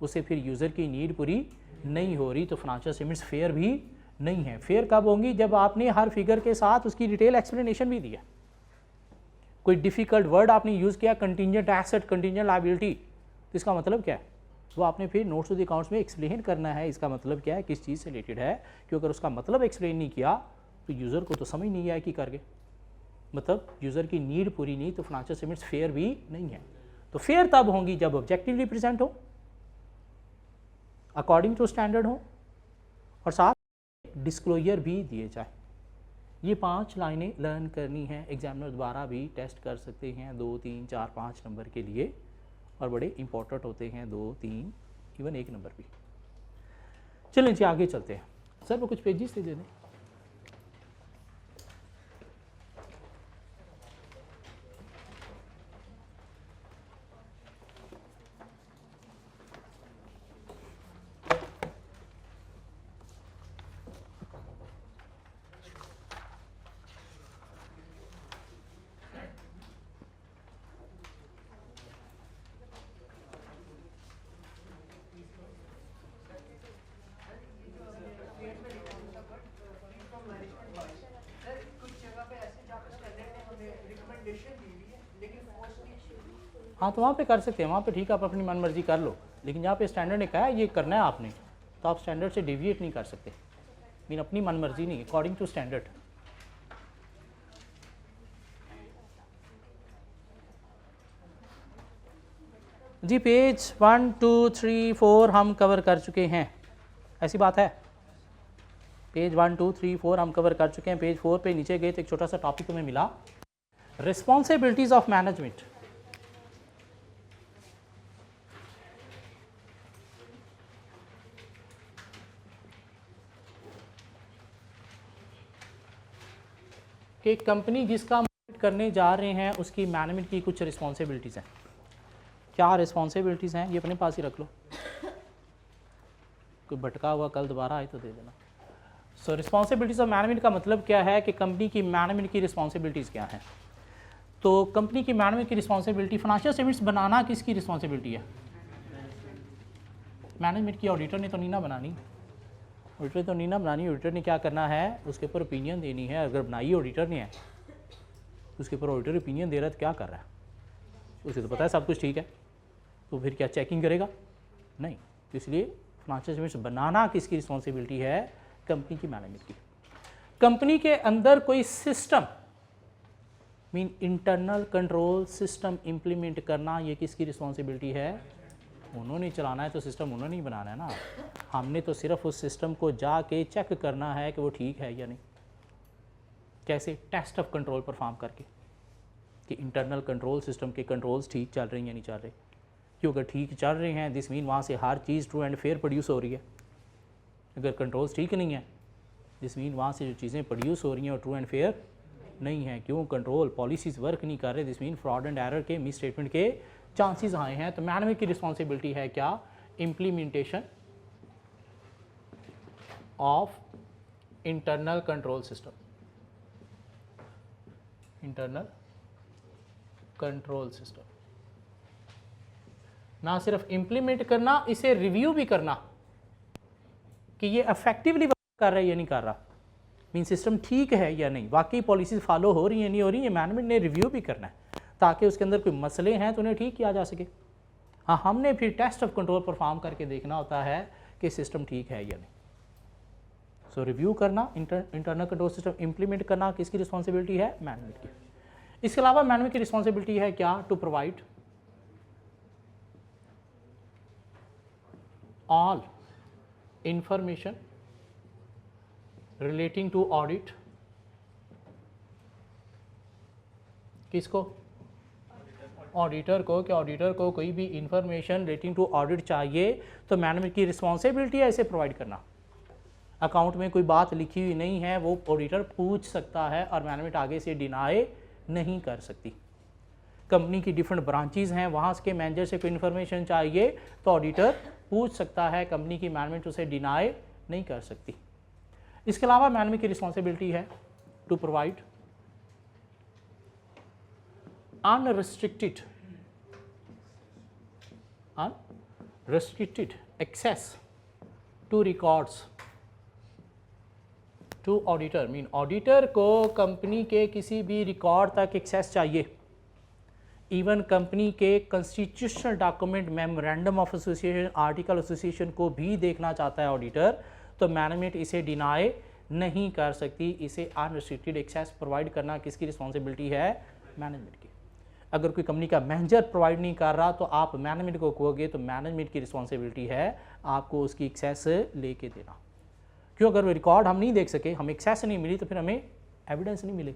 उससे फिर यूज़र की नीड पूरी नहीं हो रही, तो फाइनेंशियल स्टेटमेंट्स फेयर भी नहीं है। फेयर कब होंगी, जब आपने हर फिगर के साथ उसकी डिटेल एक्सप्लेनेशन भी दिया। कोई डिफ़िकल्ट वर्ड आपने यूज़ किया, कंटिंजेंट एसेट, कंटिंजेंट लायबिलिटी, तो इसका मतलब क्या है, वो आपने फिर नोट्स टू द अकाउंट्स में एक्सप्लेन करना है, इसका मतलब क्या है, किस चीज़ से रिलेटेड है। क्योंकि अगर उसका मतलब एक्सप्लेन नहीं किया तो यूज़र को तो समझ नहीं आएगी करके। मतलब यूज़र की नीड पूरी नहीं तो फाइनेंशियल स्टेटमेंट्स फेयर भी नहीं है। तो फेयर तब होंगी जब ऑब्जेक्टिवली प्रेजेंट हो, अकॉर्डिंग टू स्टैंडर्ड हो, और साथ डिस्क्लोजर भी दिए जाए। ये 5 लाइनें लर्न करनी है, एग्जामिनर दोबारा भी टेस्ट कर सकते हैं 2, 3, 4, 5 नंबर के लिए, और बड़े इंपॉर्टेंट होते हैं 2, 3, इवन 1 नंबर भी। चलें जी आगे चलते हैं। सर वो कुछ पेजेस दे दें। हाँ तो वहाँ पे कर सकते हैं, वहाँ पे ठीक है, आप अपनी मनमर्जी कर लो, लेकिन जहाँ पे स्टैंडर्ड ने कहा है ये करना है आपने, तो आप स्टैंडर्ड से डेविएट नहीं कर सकते। मीन अपनी मनमर्जी नहीं, अकॉर्डिंग टू स्टैंडर्ड। जी पेज 1, 2, 3, 4 हम कवर कर चुके हैं, ऐसी बात है। पेज 1, 2, 3, 4 हम कवर कर चुके हैं। पेज 4 पे नीचे गए तो एक छोटा सा टॉपिक हमें मिला, रिस्पॉन्सिबिलिटीज ऑफ मैनेजमेंट। कि कंपनी जिसका मार्केट करने जा रहे हैं उसकी मैनेजमेंट की कुछ रिस्पॉन्सिबिलिटीज़ हैं। क्या रिस्पॉन्सिबिलिटीज़ हैं ये अपने पास ही रख लो, कोई भटका हुआ कल दोबारा आए तो दे देना। सो रिस्पॉन्सिबिलिटीज़ ऑफ मैनेजमेंट का मतलब क्या है कि कंपनी की मैनेजमेंट की रिस्पॉन्सिबिलिटीज़ क्या हैं। तो कंपनी की मैनेजमेंट की रिस्पॉन्सिबिलिटी, फाइनेंशियल स्टेटमेंट्स बनाना किसकी रिस्पॉन्सिबिलिटी है? मैनेजमेंट की। ऑडिटर ने तो नहीं ना बनानी, ऑडिटर तो नहीं ना बनानी। ऑडिटर ने क्या करना है, उसके ऊपर ओपिनियन देनी है। अगर बनाई ऑडिटर ने है उसके ऊपर ऑडिटर ओपिनियन दे रहा है तो क्या कर रहा है, उसे तो पता है सब कुछ ठीक है, तो फिर क्या चेकिंग करेगा? नहीं। तो इसलिए फाइनेंशियल स्टेटमेंट्स बनाना किसकी रिस्पॉन्सिबिलिटी है? कंपनी की मैनेजमेंट की। कंपनी के अंदर कोई system mean internal control system implement करना, ये किसकी रिस्पॉन्सिबिलिटी है? उन्होंने चलाना है तो सिस्टम उन्होंने ही बनाना है ना, हमने तो सिर्फ उस सिस्टम को जाके चेक करना है कि वो ठीक है या नहीं। कैसे? टेस्ट ऑफ कंट्रोल परफॉर्म करके कि इंटरनल कंट्रोल सिस्टम के कंट्रोल्स ठीक चल रहे हैं या नहीं चल रहे। क्यों? अगर ठीक चल रहे हैं दिस मीन वहाँ से हर चीज़ ट्रू एंड फेयर प्रोड्यूस हो रही है। अगर कंट्रोल्स ठीक नहीं है दिस मीन वहाँ से जो चीज़ें प्रोड्यूस हो रही हैं और ट्रू एंड फेयर नहीं है। क्यों? कंट्रोल पॉलिसीज़ वर्क नहीं कर रहे, this mean fraud and error के, मिस स्टेटमेंट के चांसेस आए हैं। तो मैनेजमेंट की रिस्पॉन्सिबिलिटी है क्या? Implementation of internal control system, internal control system. ना सिर्फ इम्प्लीमेंट करना, इसे रिव्यू भी करना कि ये इफेक्टिवली वर्क कर रहा है या नहीं कर रहा, मीन सिस्टम ठीक है या नहीं, वाकई पॉलिसीज फॉलो हो रही है नहीं हो रही, ये मैनेजमेंट ने रिव्यू भी करना है ताकि उसके अंदर कोई मसले हैं तो उन्हें ठीक किया जा सके। हाँ, हमने फिर टेस्ट ऑफ कंट्रोल परफॉर्म करके देखना होता है कि सिस्टम ठीक है या नहीं। सो रिव्यू करना, इंटरनल कंट्रोल सिस्टम इंप्लीमेंट करना किसकी रिस्पॉन्सिबिलिटी है? मैनेजमेंट की। इसके अलावा मैनेजमेंट की रिस्पॉन्सिबिलिटी है क्या? To provide all information relating to audit. किसको? ऑडिटर को। कि ऑडिटर को कोई भी इंफॉर्मेशन रिलेटिंग टू ऑडिट चाहिए तो मैनेजमेंट की रिस्पॉन्सिबिलिटी है इसे प्रोवाइड करना। अकाउंट में कोई बात लिखी हुई नहीं है वो ऑडिटर पूछ सकता है और मैनेजमेंट आगे से डिनाई नहीं कर सकती। कंपनी की डिफरेंट ब्रांचेज हैं, वहाँ के मैनेजर से कोई इन्फॉर्मेशन चाहिए तो ऑडिटर पूछ सकता है, कंपनी की मैनेजमेंट उसे डिनाई नहीं कर सकती। इसके अलावा मैनेजमेंट की रिस्पॉन्सिबिलिटी है to provide unrestricted access to records to auditor. Mean auditor को कंपनी के किसी भी रिकॉर्ड तक एक्सेस चाहिए, इवन कंपनी के constitutional document, memorandum of association, article association को भी देखना चाहता है ऑडिटर, तो मैनेजमेंट इसे डिनाई नहीं कर सकती। इसे अनरिस्ट्रिक्टेड एक्सेस प्रोवाइड करना किसकी रिस्पॉन्सिबिलिटी है? मैनेजमेंट की। अगर कोई कंपनी का मैनेजर प्रोवाइड नहीं कर रहा तो आप मैनेजमेंट को कहोगे तो मैनेजमेंट की रिस्पॉन्सिबिलिटी है आपको उसकी एक्सेस लेके देना। क्यों? अगर वो रिकॉर्ड हम नहीं देख सके, हमें एक्सेस नहीं मिली तो फिर हमें एविडेंस नहीं मिले,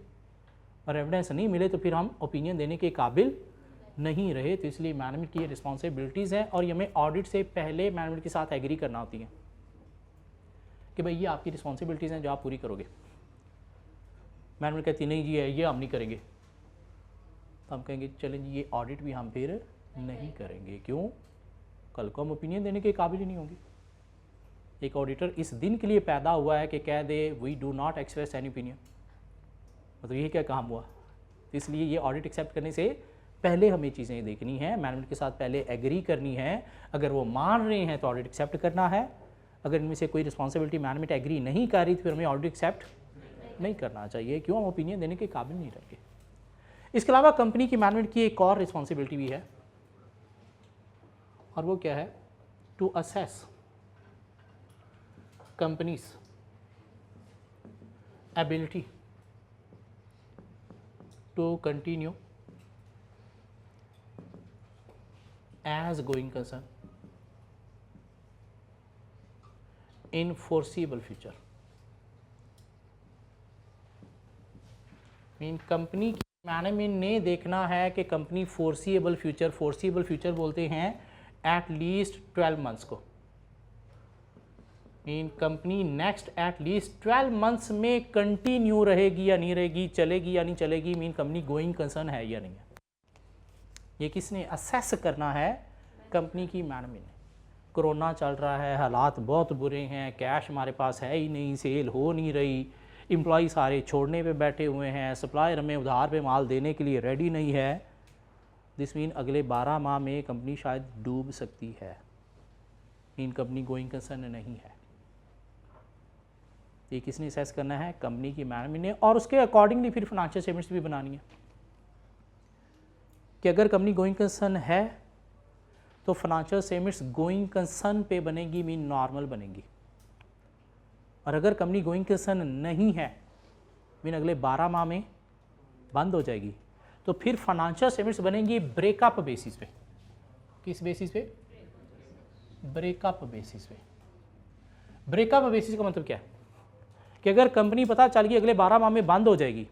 और एविडेंस नहीं मिले तो फिर हम ओपिनियन देने के काबिल नहीं रहे। तो इसलिए मैनेजमेंट की रिस्पॉन्सिबिलिटीज़ हैं और ये हमें ऑडिट से पहले मैनेजमेंट के साथ एग्री करना होती है कि भाई ये आपकी रिस्पॉन्सिबिलिटीज़ हैं जो आप पूरी करोगे। मैनेजमेंट कहती नहीं जी ये हम नहीं करेंगे, तो हम कहेंगे चलें जी ये ऑडिट भी हम फिर नहीं करेंगे। क्यों? कल को हम ओपिनियन देने के काबिल ही नहीं होंगे। एक ऑडिटर इस दिन के लिए पैदा हुआ है कि कह दे we do not express any opinion, मतलब ये क्या काम हुआ? तो इसलिए ये ऑडिट एक्सेप्ट करने से पहले हमें चीज़ें देखनी है, मैनेजमेंट के साथ पहले एग्री करनी है। अगर वो मान रहे हैं तो ऑडिट एक्सेप्ट करना है। अगर इनमें से कोई रिस्पॉन्सिबिलिटी मैनेजमेंट एग्री नहीं कर रही तो फिर हमें ऑडिट एक्सेप्ट नहीं करना चाहिए। क्यों? हम ओपिनियन देने के काबिल नहीं रहेंगे। इसके अलावा कंपनी की मैनेजमेंट की एक और रिस्पॉन्सिबिलिटी भी है, और वो क्या है? To assess company's ability to continue as going concern in foreseeable future। Mean company की मैनेजमेंट ने देखना है कि कंपनी फोर्सिएबल फ्यूचर बोलते हैं एट लीस्ट 12 मंथ्स को। Mean company next at least 12 months में कंटिन्यू रहेगी या नहीं रहेगी, चलेगी या नहीं चलेगी, मीन कंपनी गोइंग कंसर्न है या नहीं है। ये किसने असेस करना है? कंपनी की मैनेजमेंट ने। कोरोना चल रहा है, हालात बहुत बुरे हैं, कैश हमारे पास है ही नहीं, सेल हो नहीं रही, एम्प्लॉई सारे छोड़ने पे बैठे हुए हैं, सप्लायर हमें उधार पे माल देने के लिए रेडी नहीं है। दिस मीन अगले 12 माह में कंपनी शायद डूब सकती है। मीन कंपनी गोइंग कंसर्न नहीं है। ये किसने असेस करना है? कंपनी की मैनेजमेंट ने, और उसके अकॉर्डिंगली फिर फाइनेंशियल स्टेटमेंट्स भी बनानी है कि अगर कंपनी गोइंग कंसर्न है तो फाइनेंशियल स्टेटमेंट्स गोइंग कंसर्न पे बनेगी, मीन नॉर्मल बनेगी। और अगर कंपनी गोइंग कंसर्न नहीं है, मीन अगले 12 माह में बंद हो जाएगी, तो फिर फाइनेंशियल स्टेटमेंट्स बनेंगी ब्रेकअप बेसिस पे। किस बेसिस पे? ब्रेकअप बेसिस पे। ब्रेकअप बेसिस का मतलब क्या है कि अगर कंपनी पता चल गई अगले 12 माह में बंद हो जाएगी,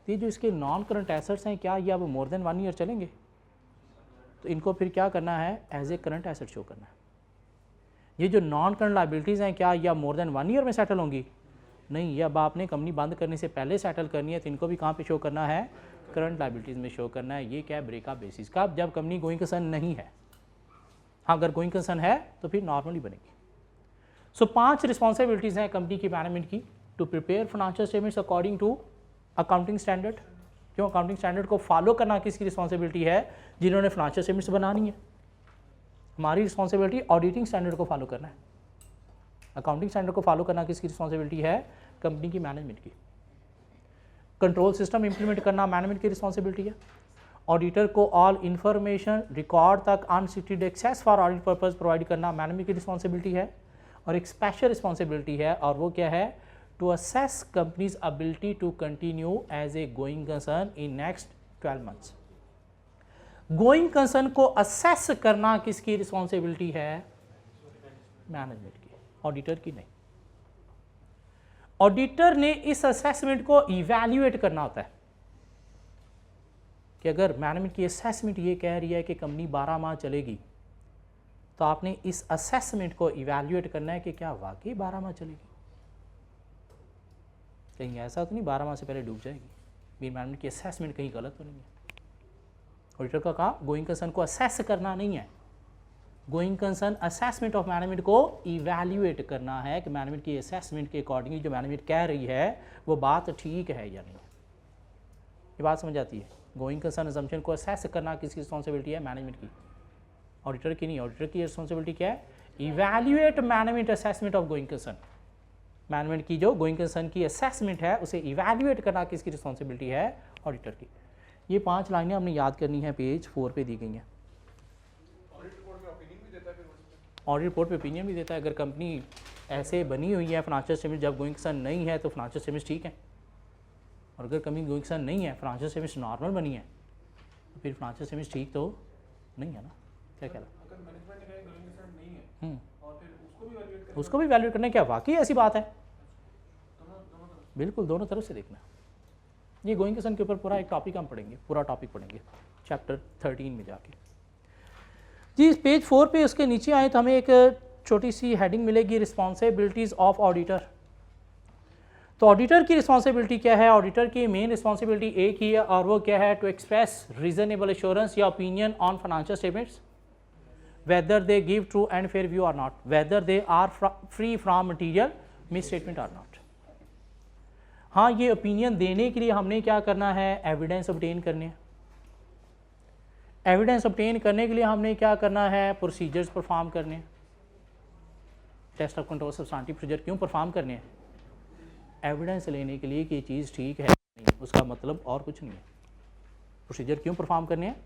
तो ये जो इसके नॉन करंट एसेट्स हैं, क्या ये अब मोर देन 1 ईयर चलेंगे? तो इनको फिर क्या करना है? As a current asset show करना है। ये जो नॉन करंट लायबिलिटीज़ हैं, क्या या मोर देन 1 ईयर में सेटल होंगी? नहीं, ये अब आपने कंपनी बंद करने से पहले सेटल करनी है, तो इनको भी कहाँ पे शो करना है? करंट लायबिलिटीज़ में शो करना है। ये क्या है? ब्रेकअप बेसिस का, जब कंपनी गोइंग कंसर्न नहीं है। हाँ, अगर गोइंग कंसर्न है तो फिर नॉर्मली बनेगी। सो 5 रिस्पॉन्सिबिलिटीज़ हैं कंपनी की मैनेजमेंट की। To prepare financial statements according to accounting standard. क्यों? अकाउंटिंग स्टैंडर्ड को फॉलो करना किसकी रिस्पॉन्सिबिलिटी है? जिन्होंने फाइनेंशियल स्टेटमेंट्स बनानी है। हमारी रिस्पॉन्सिबिलिटी ऑडिटिंग स्टैंडर्ड को फॉलो करना है। अकाउंटिंग स्टैंडर्ड को फॉलो करना किसकी रिस्पॉन्सिबिलिटी है? कंपनी की मैनेजमेंट की। कंट्रोल सिस्टम इंप्लीमेंट करना मैनेजमेंट की रिस्पॉन्सिबिलिटी है। ऑडिटर को ऑल इंफॉर्मेशन रिकॉर्ड तक unrestricted access for audit purpose provide करना मैनेजमेंट की रिस्पॉन्सिबिलिटी है। और एक स्पेशल रिस्पॉन्सिबिलिटी है, और वो क्या है? To assess company's ability to continue as a going concern in next 12 months. Going concern को असेस करना किसकी रिस्पॉन्सिबिलिटी है? मैनेजमेंट की, ऑडिटर की नहीं। ऑडिटर ने इस असेसमेंट को इवैल्यूएट करना होता है कि अगर मैनेजमेंट की असेसमेंट ये कह रही है कि कंपनी 12 माह चलेगी, तो आपने इस असेसमेंट को इवैल्यूएट करना है कि क्या वाकई 12 माह चलेगी। कहीं ऐसा तो नहीं 12 माह से पहले डूब जाएगी। मेरी मैनेजमेंट की असेसमेंट कहीं गलत तो नहीं है। ऑडिटर का काम गोइंग कंसर्न को असेस करना नहीं है, going concern assessment of management को इवैल्यूएट करना है कि मैनेजमेंट की असेसमेंट के अकॉर्डिंग जो मैनेजमेंट कह रही है वो बात ठीक है या नहीं। ये बात समझ आती है? गोइंग कंसर्न असम्पशन को असेस करना किसकी रिस्पॉन्सिबिलिटी है? मैनेजमेंट की, ऑडिटर की नहीं। ऑडिटर की रिस्पॉन्सिबिलिटी क्या है? Evaluate management assessment of going concern. Management की जो गोइंग कंसर्न की असेसमेंट है उसे इवैल्यूएट करना किसकी रिस्पॉन्सिबिलिटी है? ऑडिटर की। ये 5 लाइनें हमने याद करनी है, पेज 4 पे दी गई हैं। ऑडिट रिपोर्ट पे ओपिनियन भी देता है। अगर कंपनी ऐसे बनी हुई है फाइनेंशियल स्टेटमेंट जब गोइंग कंसर्न नहीं है तो फाइनेंशियल स्टेटमेंट्स ठीक है, और अगर कंपनी गोइंग कंसर्न नहीं है फाइनेंशियल स्टेटमेंट्स नॉर्मल बनी है तो फिर फाइनेंशियल स्टेटमेंट्स ठीक तो नहीं है ना। क्या कह रहा है, उसको भी वैल्यूएट करना, क्या वाकई ऐसी बात है? बिल्कुल दोनों तरफ से देखना। ये गोइंग कंसर्न के ऊपर पूरा एक टॉपिक हम पढ़ेंगे, पूरा टॉपिक पढ़ेंगे चैप्टर 13 में जाके। जी पेज 4 पे उसके नीचे आए तो हमें एक छोटी सी हेडिंग मिलेगी, रिस्पॉन्सिबिलिटीज़ ऑफ ऑडिटर। तो ऑडिटर की रिस्पॉन्सिबिलिटी क्या है? ऑडिटर की मेन रिस्पॉन्सिबिलिटी एक ही है और वो क्या है? टू एक्सप्रेस रीजनेबल एश्योरेंस या opinion on financial statements whether they give true and fair view or not, whether they are free from material misstatement or not। हाँ, ये ओपिनियन देने के लिए हमने क्या करना है? एविडेंस ऑब्टेन करने हैं। एविडेंस ऑब्टेन करने के लिए हमने क्या करना है? प्रोसीजर्स परफॉर्म करने हैं। Test of control substantive procedure क्यों परफॉर्म करने हैं? एविडेंस लेने के लिए कि ये चीज़ ठीक है नहीं, उसका मतलब और कुछ नहीं है। प्रोसीजर क्यों परफॉर्म करने हैं?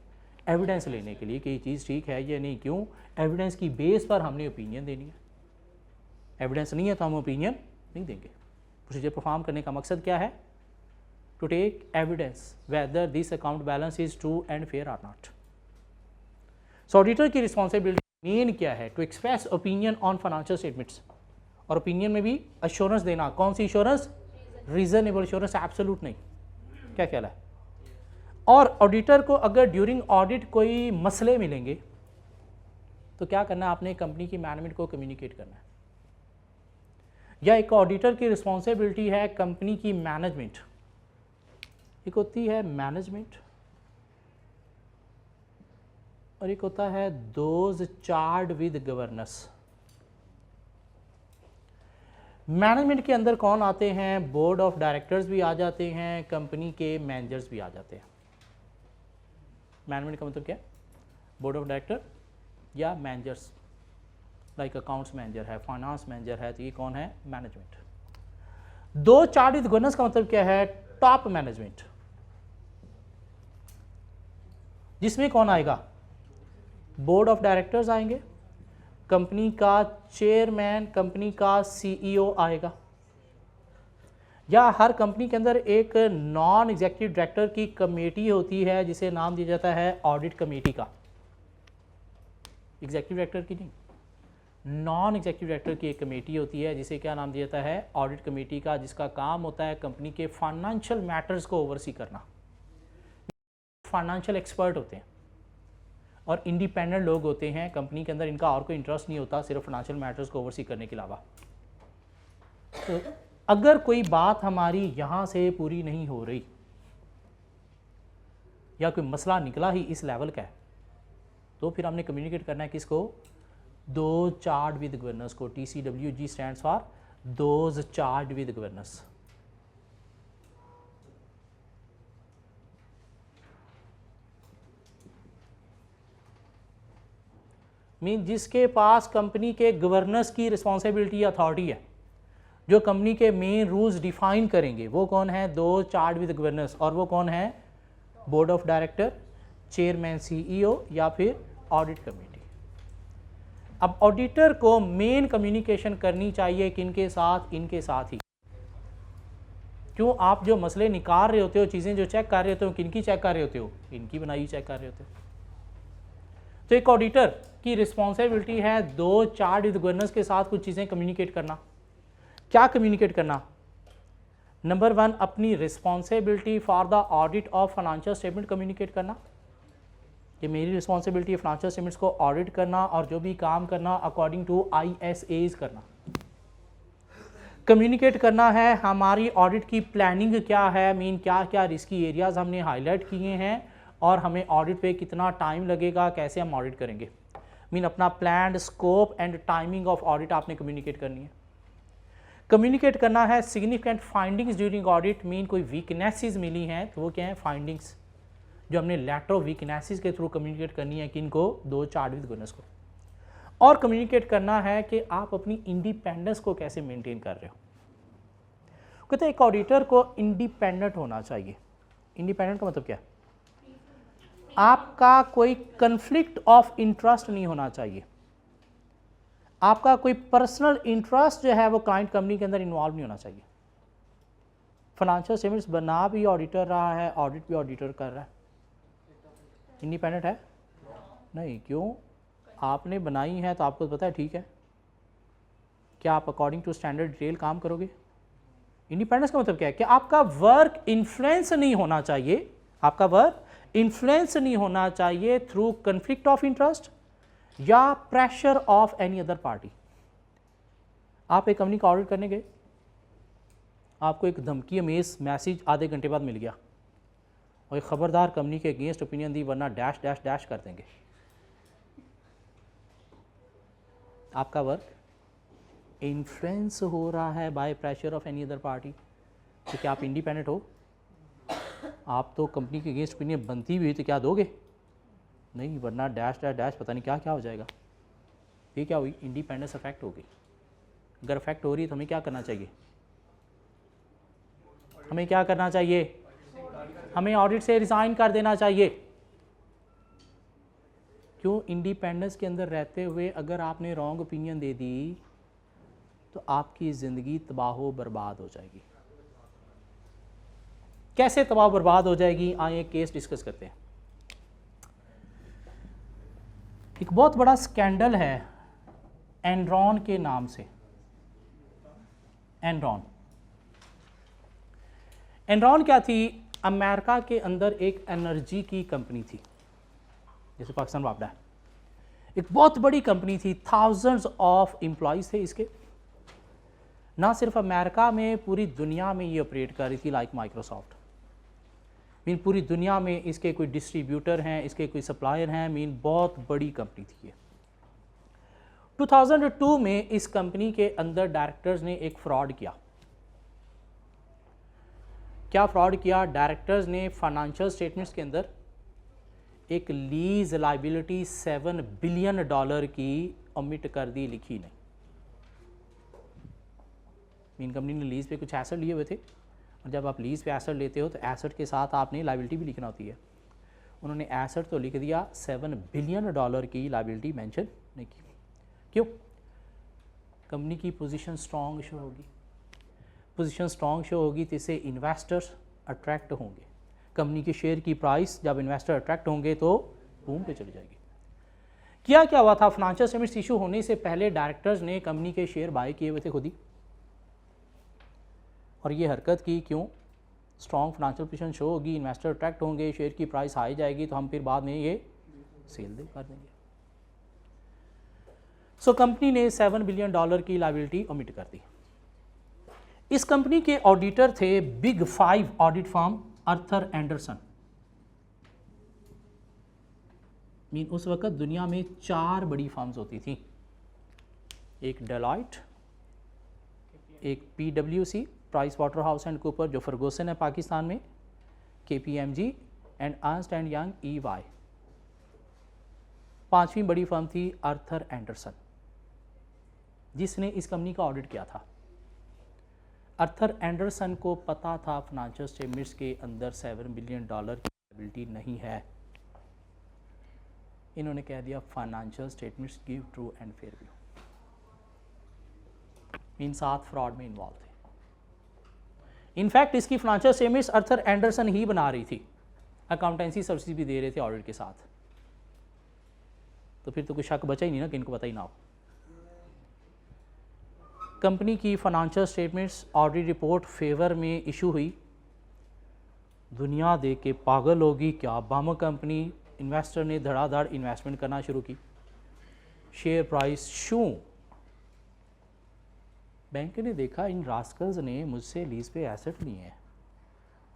एविडेंस लेने के लिए कि ये चीज़ ठीक है या नहीं। क्यों? एविडेंस की बेस पर हमने ओपिनियन देनी है। एविडेंस नहीं है तो हम ओपिनियन नहीं देंगे। प्रोसीजर परफॉर्म करने का मकसद क्या है? To take evidence whether this account balance is true and fair or not. So auditor की रिस्पॉन्सिबिलिटी मेन क्या है? To express opinion on financial statements, और ओपिनियन में भी अश्योरेंस देना। कौन सी अश्योरेंस? रीजनेबल अश्योरेंस, एब्सोल्यूट नहीं। क्या ख्याल है? और ऑडिटर को अगर ड्यूरिंग ऑडिट कोई मसले मिलेंगे तो क्या करना है? आपने कंपनी की मैनेजमेंट को कम्युनिकेट करना है। या एक ऑडिटर की रिस्पॉन्सिबिलिटी है कंपनी की मैनेजमेंट, एक होती है मैनेजमेंट और एक होता है those charged with governance. Management के अंदर कौन आते हैं? बोर्ड ऑफ डायरेक्टर्स भी आ जाते हैं, कंपनी के मैनेजर्स भी आ जाते हैं। मैनेजमेंट का मतलब क्या है? बोर्ड ऑफ डायरेक्टर या मैनेजर्स, लाइक अकाउंट्स मैनेजर है, फाइनेंस मैनेजर है, तो ये कौन है? मैनेजमेंट। दो चार्ट विद गवर्नेंस का मतलब क्या है? टॉप मैनेजमेंट, जिसमें कौन आएगा? बोर्ड ऑफ डायरेक्टर्स आएंगे, कंपनी का चेयरमैन, कंपनी का सीईओ आएगा, या हर कंपनी के अंदर एक नॉन एग्जीक्यूटिव डायरेक्टर की कमेटी होती है जिसे नाम दिया जाता है ऑडिट कमेटी का। एग्जीक्यूटिव डायरेक्टर की नहीं, नॉन एग्जीक्यूटिव डायरेक्टर की एक कमेटी होती है जिसे क्या नाम दिया जाता है? ऑडिट कमेटी का, जिसका काम होता है कंपनी के फाइनेंशियल मैटर्स को ओवरसी करना। फाइनेंशियल एक्सपर्ट होते हैं और इंडिपेंडेंट लोग होते हैं कंपनी के अंदर, इनका और कोई इंटरेस्ट नहीं होता सिर्फ फाइनेंशियल मैटर्स को ओवरसी करने के अलावा। तो अगर कोई बात हमारी यहाँ से पूरी नहीं हो रही या कोई मसला निकला ही इस लेवल का है तो फिर हमने कम्युनिकेट करना है किसको? दो चार्ट विद गवर्नेंस को। TCWG stands for those chart with governance. Mean जिसके पास कंपनी के गवर्नेंस की रिस्पॉन्सिबिलिटी अथॉरिटी है, जो कंपनी के मेन रूल्स डिफाइन करेंगे, वो कौन है? दो चार्ट विद गवर्नेंस। और वो कौन है? Board of director, chairman, CEO या फिर ऑडिट कमेटी। अब ऑडिटर को मेन कम्युनिकेशन करनी चाहिए किनके साथ? इनके साथ ही। क्यों? आप जो मसले निकाल रहे होते हो, चीज़ें जो चेक कर रहे होते हो, किनकी चेक कर रहे होते हो? इनकी बनाई चेक कर रहे होते हो। तो एक ऑडिटर की रिस्पॉन्सिबिलिटी है दो चार्ट विद गवर्नेंस के साथ कुछ चीज़ें कम्युनिकेट करना। क्या कम्युनिकेट करना? नंबर 1, अपनी responsibility for the audit of financial statement communicate करना। ये मेरी रिस्पॉन्सिबिलिटी है फाइनेंशियल स्टेटमेंट्स को ऑडिट करना और जो भी काम करना अकॉर्डिंग टू ISAs करना। कम्युनिकेट करना है हमारी ऑडिट की प्लानिंग क्या है, मीन क्या क्या रिस्की एरियाज हमने हाईलाइट किए हैं और हमें ऑडिट पे कितना टाइम लगेगा, कैसे हम ऑडिट करेंगे। मीन अपना planned scope and timing of audit आपने कम्युनिकेट करनी है। कम्युनिकेट करना है significant findings during audit. Mean कोई वीकनेसेस मिली हैं तो वो क्या है? फाइंडिंग्स, जो हमने लेटर ऑफ वीकनेसेस के थ्रू कम्युनिकेट करनी है किनको? दो चार्ट विद गवर्नेंस को। और कम्युनिकेट करना है कि आप अपनी इंडिपेंडेंस को कैसे मेंटेन कर रहे हो। कहते हैं एक ऑडिटर को इंडिपेंडेंट होना चाहिए। इंडिपेंडेंट का मतलब क्या है? आपका कोई कन्फ्लिक्ट ऑफ इंटरेस्ट नहीं होना चाहिए। आपका कोई पर्सनल इंटरेस्ट जो है वो क्लाइंट कंपनी के अंदर इन्वॉल्व नहीं होना चाहिए। फाइनेंशियल स्टेटमेंट्स बना भी ऑडिटर रहा है, ऑडिट भी ऑडिटर कर रहा है, इंडिपेंडेंट है नहीं। क्यों? आपने बनाई है तो आपको पता है, ठीक है, क्या आप अकॉर्डिंग टू स्टैंडर्ड डिटेल काम करोगे? इंडिपेंडेंस का मतलब क्या है कि आपका वर्क इन्फ्लुएंस नहीं होना चाहिए, आपका वर्क इन्फ्लुएंस नहीं होना चाहिए थ्रू कन्फ्लिक्ट ऑफ इंटरेस्ट या pressure of any other party. आप एक कंपनी का ऑडिट करने गए, आपको एक धमकी अमेज मैसेज आधे घंटे बाद मिल गया और एक खबरदार कंपनी के अगेंस्ट ओपिनियन दी वरना डैश डैश डैश कर देंगे। आपका वर्क इन्फ्लुएंस हो रहा है by pressure of any other party, तो क्या आप इंडिपेंडेंट हो? आप तो कंपनी के अगेंस्ट ओपिनियन बनती हुई तो क्या दोगे? नहीं, वरना डैश डैश डैश पता नहीं क्या क्या हो जाएगा। ये क्या हुई? इंडिपेंडेंस अफेक्ट हो गई। अगर अफेक्ट हो रही है तो हमें क्या करना चाहिए? हमें क्या करना चाहिए? हमें ऑडिट से रिज़ाइन कर देना चाहिए। क्यों? इंडिपेंडेंस के अंदर रहते हुए अगर आपने रॉन्ग ओपिनियन दे दी तो आपकी ज़िंदगी तबाह बर्बाद हो जाएगी। कैसे तबाह बर्बाद हो जाएगी? आइए केस डिस्कस करते हैं। एक बहुत बड़ा स्कैंडल है एनरॉन के नाम से। एनरॉन क्या थी? अमेरिका के अंदर एक एनर्जी की कंपनी थी, जैसे पाकिस्तान वापडा है, एक बहुत बड़ी कंपनी थी, थाउजेंड्स ऑफ एम्प्लॉयज़ थे इसके। ना सिर्फ अमेरिका में, पूरी दुनिया में ये ऑपरेट कर रही थी, लाइक माइक्रोसॉफ्ट। मीन पूरी दुनिया में इसके कोई डिस्ट्रीब्यूटर हैं, इसके कोई सप्लायर हैं, मीन बहुत बड़ी कंपनी थी ये। 2002 में इस कंपनी के अंदर डायरेक्टर्स ने एक फ्रॉड किया। क्या फ्रॉड किया? डायरेक्टर्स ने फाइनेंशियल स्टेटमेंट्स के अंदर एक लीज लाइबिलिटी $7 बिलियन की ओमिट कर दी, लिखी नहीं। मीन कंपनी ने लीज पे कुछ एसेट लिए हुए थे, और जब आप लीज पे एसेट लेते हो तो एसेट के साथ आपने लाइबिलिटी भी लिखना होती है। उन्होंने एसेट तो लिख दिया, $7 बिलियन की लाइबिलिटी मेंशन नहीं की। क्यों? कंपनी की पोजीशन स्ट्रॉन्ग शो होगी, पोजीशन स्ट्रॉन्ग शो होगी तो इससे इन्वेस्टर्स अट्रैक्ट होंगे। कंपनी के शेयर की प्राइस जब इन्वेस्टर अट्रैक्ट होंगे तो बूम पे चली जाएगी। क्या हुआ था? फाइनेंशियल स्टेटमेंट्स इशू होने से पहले डायरेक्टर्स ने कंपनी के शेयर बाय किए हुए थे खुद ही, और ये हरकत की। क्यों? स्ट्रॉन्ग फाइनेंशियल पोजीशन शो होगी, इन्वेस्टर अट्रैक्ट होंगे, शेयर की प्राइस हाई जाएगी, तो हम फिर बाद में ये सेल कर देंगे। सो कंपनी ने $7 बिलियन की लायबिलिटी ओमिट कर दी। इस कंपनी के ऑडिटर थे big 5 audit firm Arthur Andersen. Mean उस वक्त दुनिया में 4 बड़ी फर्म्स होती थी, एक डेलॉयट, एक PwC price water house and Cooper जो फर्गूसन है पाकिस्तान में, KPMG and Ernst and young EY। 5वीं बड़ी फर्म थी आर्थर एंडरसन, जिसने इस कंपनी का ऑडिट किया था। आर्थर एंडरसन को पता था फाइनेंशियल स्टेटमेंट्स के अंदर $7 बिलियन की लायबिलिटी नहीं है। इन्होंने कह दिया financial statements give true and fair view. In 7 fraud में इन्वॉल्व थे। इनफैक्ट इसकी फाइनेंशियल स्टेटमेंट्स आर्थर एंडरसन ही बना रही थी, अकाउंटेंसी सर्विस भी दे रहे थे ऑडिट के साथ। तो फिर तो कोई शक बचा ही नहीं ना कि इनको पता ही ना हो। कंपनी की financial statements audit report favour में इशू हुई। दुनिया देख के पागल होगी, क्या बम कंपनी। इन्वेस्टर ने धड़ाधड़ इन्वेस्टमेंट करना शुरू की, शेयर प्राइस शू। बैंक ने देखा इन रास्कल्स ने मुझसे लीज पे एसेट लिए हैं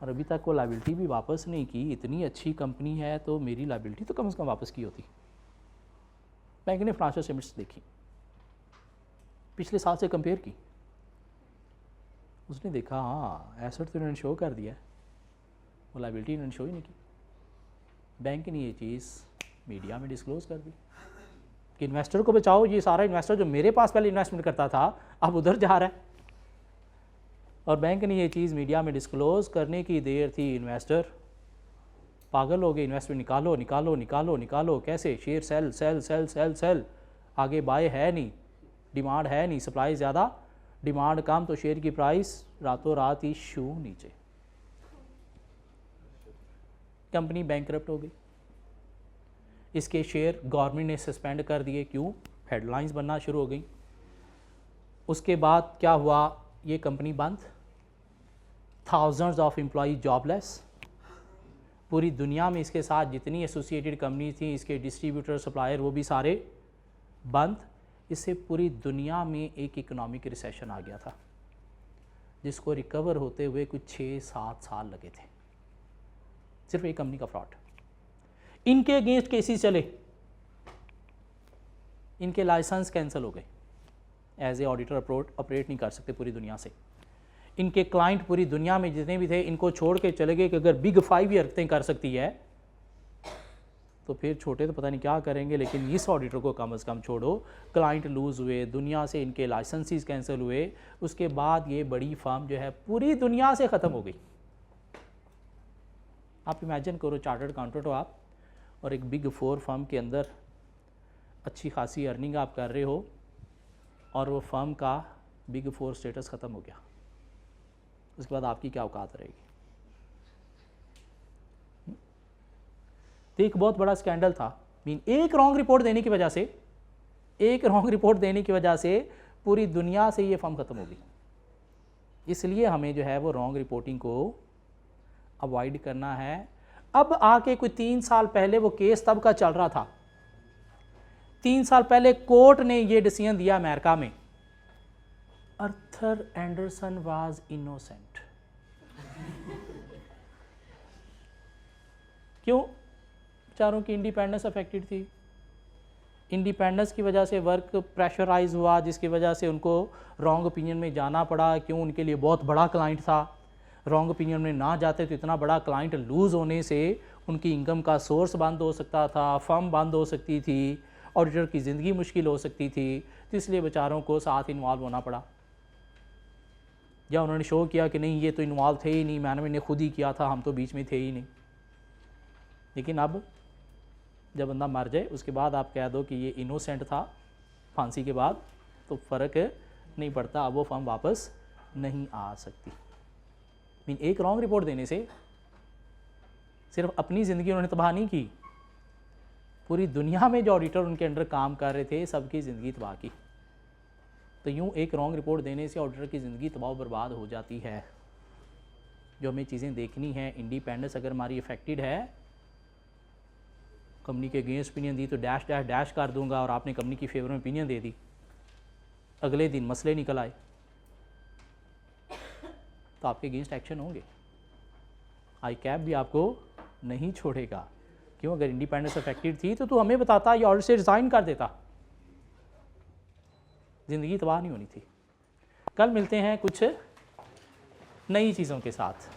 और अभी तक वो लायबिलिटी भी वापस नहीं की। इतनी अच्छी कंपनी है तो मेरी लायबिलिटी तो कम से कम वापस की होती। बैंक ने फाइनेंशियल स्टेटमेंट्स देखी, पिछले साल से कंपेयर की, उसने देखा हाँ एसेट तो इन्होंने शो कर दिया है, वो लायबिलिटी इन्होंने शो ही नहीं की। बैंक ने ये चीज़ मीडिया में डिस्क्लोज़ कर दी कि इन्वेस्टर को बचाओ, ये सारा इन्वेस्टर जो मेरे पास पहले इन्वेस्टमेंट करता था अब उधर जा रहा है। और बैंक ने ये चीज़ मीडिया में डिस्क्लोज़ करने की देर थी, इन्वेस्टर पागल हो गए। इन्वेस्टमेंट निकालो निकालो निकालो निकालो, कैसे? Share sell sell sell sell sell, आगे बाय है नहीं। डिमांड है नहीं, सप्लाई ज़्यादा डिमांड कम, तो शेयर की प्राइस रातों रात ही शू नीचे, कंपनी बैंकरप्ट हो गई, इसके शेयर गवर्नमेंट ने सस्पेंड कर दिए। क्यों? हेडलाइंस बनना शुरू हो गई। उसके बाद क्या हुआ? ये कंपनी बंद, थाउजेंड्स ऑफ एम्प्लॉई जॉबलेस, पूरी दुनिया में इसके साथ जितनी एसोसिएटेड कंपनी थी, इसके डिस्ट्रीब्यूटर सप्लायर, वो भी सारे बंद। इससे पूरी दुनिया में एक इकोनॉमिक रिसेशन आ गया था जिसको रिकवर होते हुए कुछ 6-7 साल लगे थे, सिर्फ एक कंपनी का फ्रॉड। इनके अगेंस्ट केसेस चले, इनके लाइसेंस कैंसिल हो गए, एज ए ऑडिटर ऑपरेट नहीं कर सकते पूरी दुनिया से। इनके क्लाइंट पूरी दुनिया में जितने भी थे इनको छोड़ के चले गए कि अगर बिग 5 ये रखते कर सकती है तो फिर छोटे तो पता नहीं क्या करेंगे, लेकिन इस ऑडिटर को कम से कम छोड़ो। क्लाइंट लूज़ हुए, दुनिया से इनके लाइसेंसेस कैंसिल हुए, उसके बाद ये बड़ी फर्म जो है पूरी दुनिया से ख़त्म हो गई। आप इमेजिन करो, चार्टर्ड अकाउंटेंट हो आप और एक बिग 4 फर्म के अंदर अच्छी खासी अर्निंग आप कर रहे हो और वो फर्म का बिग 4 स्टेटस ख़त्म हो गया, उसके बाद आपकी क्या औकात रहेगी? तो एक बहुत बड़ा स्कैंडल था। एक रॉन्ग रिपोर्ट देने की वजह से पूरी दुनिया से ये फर्म ख़त्म हो गई। इसलिए हमें जो है वो रॉन्ग रिपोर्टिंग को अवॉइड करना है। अब आके कोई 3 साल पहले वो केस तब का चल रहा था, 3 साल पहले कोर्ट ने ये डिसीजन दिया अमेरिका में, आर्थर एंडरसन वाज इनोसेंट। क्यों? बेचारों की इंडिपेंडेंस अफेक्टेड थी, इंडिपेंडेंस की वजह से वर्क प्रेशराइज हुआ, जिसकी वजह से उनको रॉन्ग ओपिनियन में जाना पड़ा। क्यों? उनके लिए बहुत बड़ा क्लाइंट था, रॉन्ग ओपिनियन में ना जाते तो इतना बड़ा क्लाइंट लूज़ होने से उनकी इनकम का सोर्स बंद हो सकता था, फर्म बंद हो सकती थी, ऑडिटर की ज़िंदगी मुश्किल हो सकती थी। तो इसलिए बेचारों को साथ इन्वॉल्व होना पड़ा, या उन्होंने शो किया कि नहीं ये तो इन्वॉल्व थे ही नहीं, मैनेजमेंट ने खुद ही किया था, हम तो बीच में थे ही नहीं। लेकिन अब जब बंदा मर जाए उसके बाद आप कह दो कि ये इनोसेंट था फांसी के बाद, तो फ़र्क नहीं पड़ता, अब वो फर्म वापस नहीं आ सकती। एक रॉन्ग रिपोर्ट देने से सिर्फ अपनी ज़िंदगी उन्होंने तबाह नहीं की, पूरी दुनिया में जो ऑडिटर उनके अंडर काम कर रहे थे सबकी ज़िंदगी तबाह की। तो यूँ एक रॉन्ग रिपोर्ट देने से ऑडिटर की ज़िंदगी तबाह बर्बाद हो जाती है। जो हमें चीज़ें देखनी है, इंडिपेंडेंस अगर हमारी अफेक्टेड है, कंपनी के अगेंस्ट ओपिनियन दी तो डैश डैश डैश कर दूंगा और आपने कंपनी की फेवर में ओपिनियन दे दी, अगले दिन मसले निकल आए तो आपके अगेंस्ट एक्शन होंगे। आई कैप भी आपको नहीं छोड़ेगा। क्यों? अगर इंडिपेंडेंस अफेक्टेड थी तो तू हमें बताता या ऑडिटर से रिज़ाइन कर देता, ज़िंदगी तबाह नहीं होनी थी। कल मिलते हैं कुछ नई चीज़ों के साथ।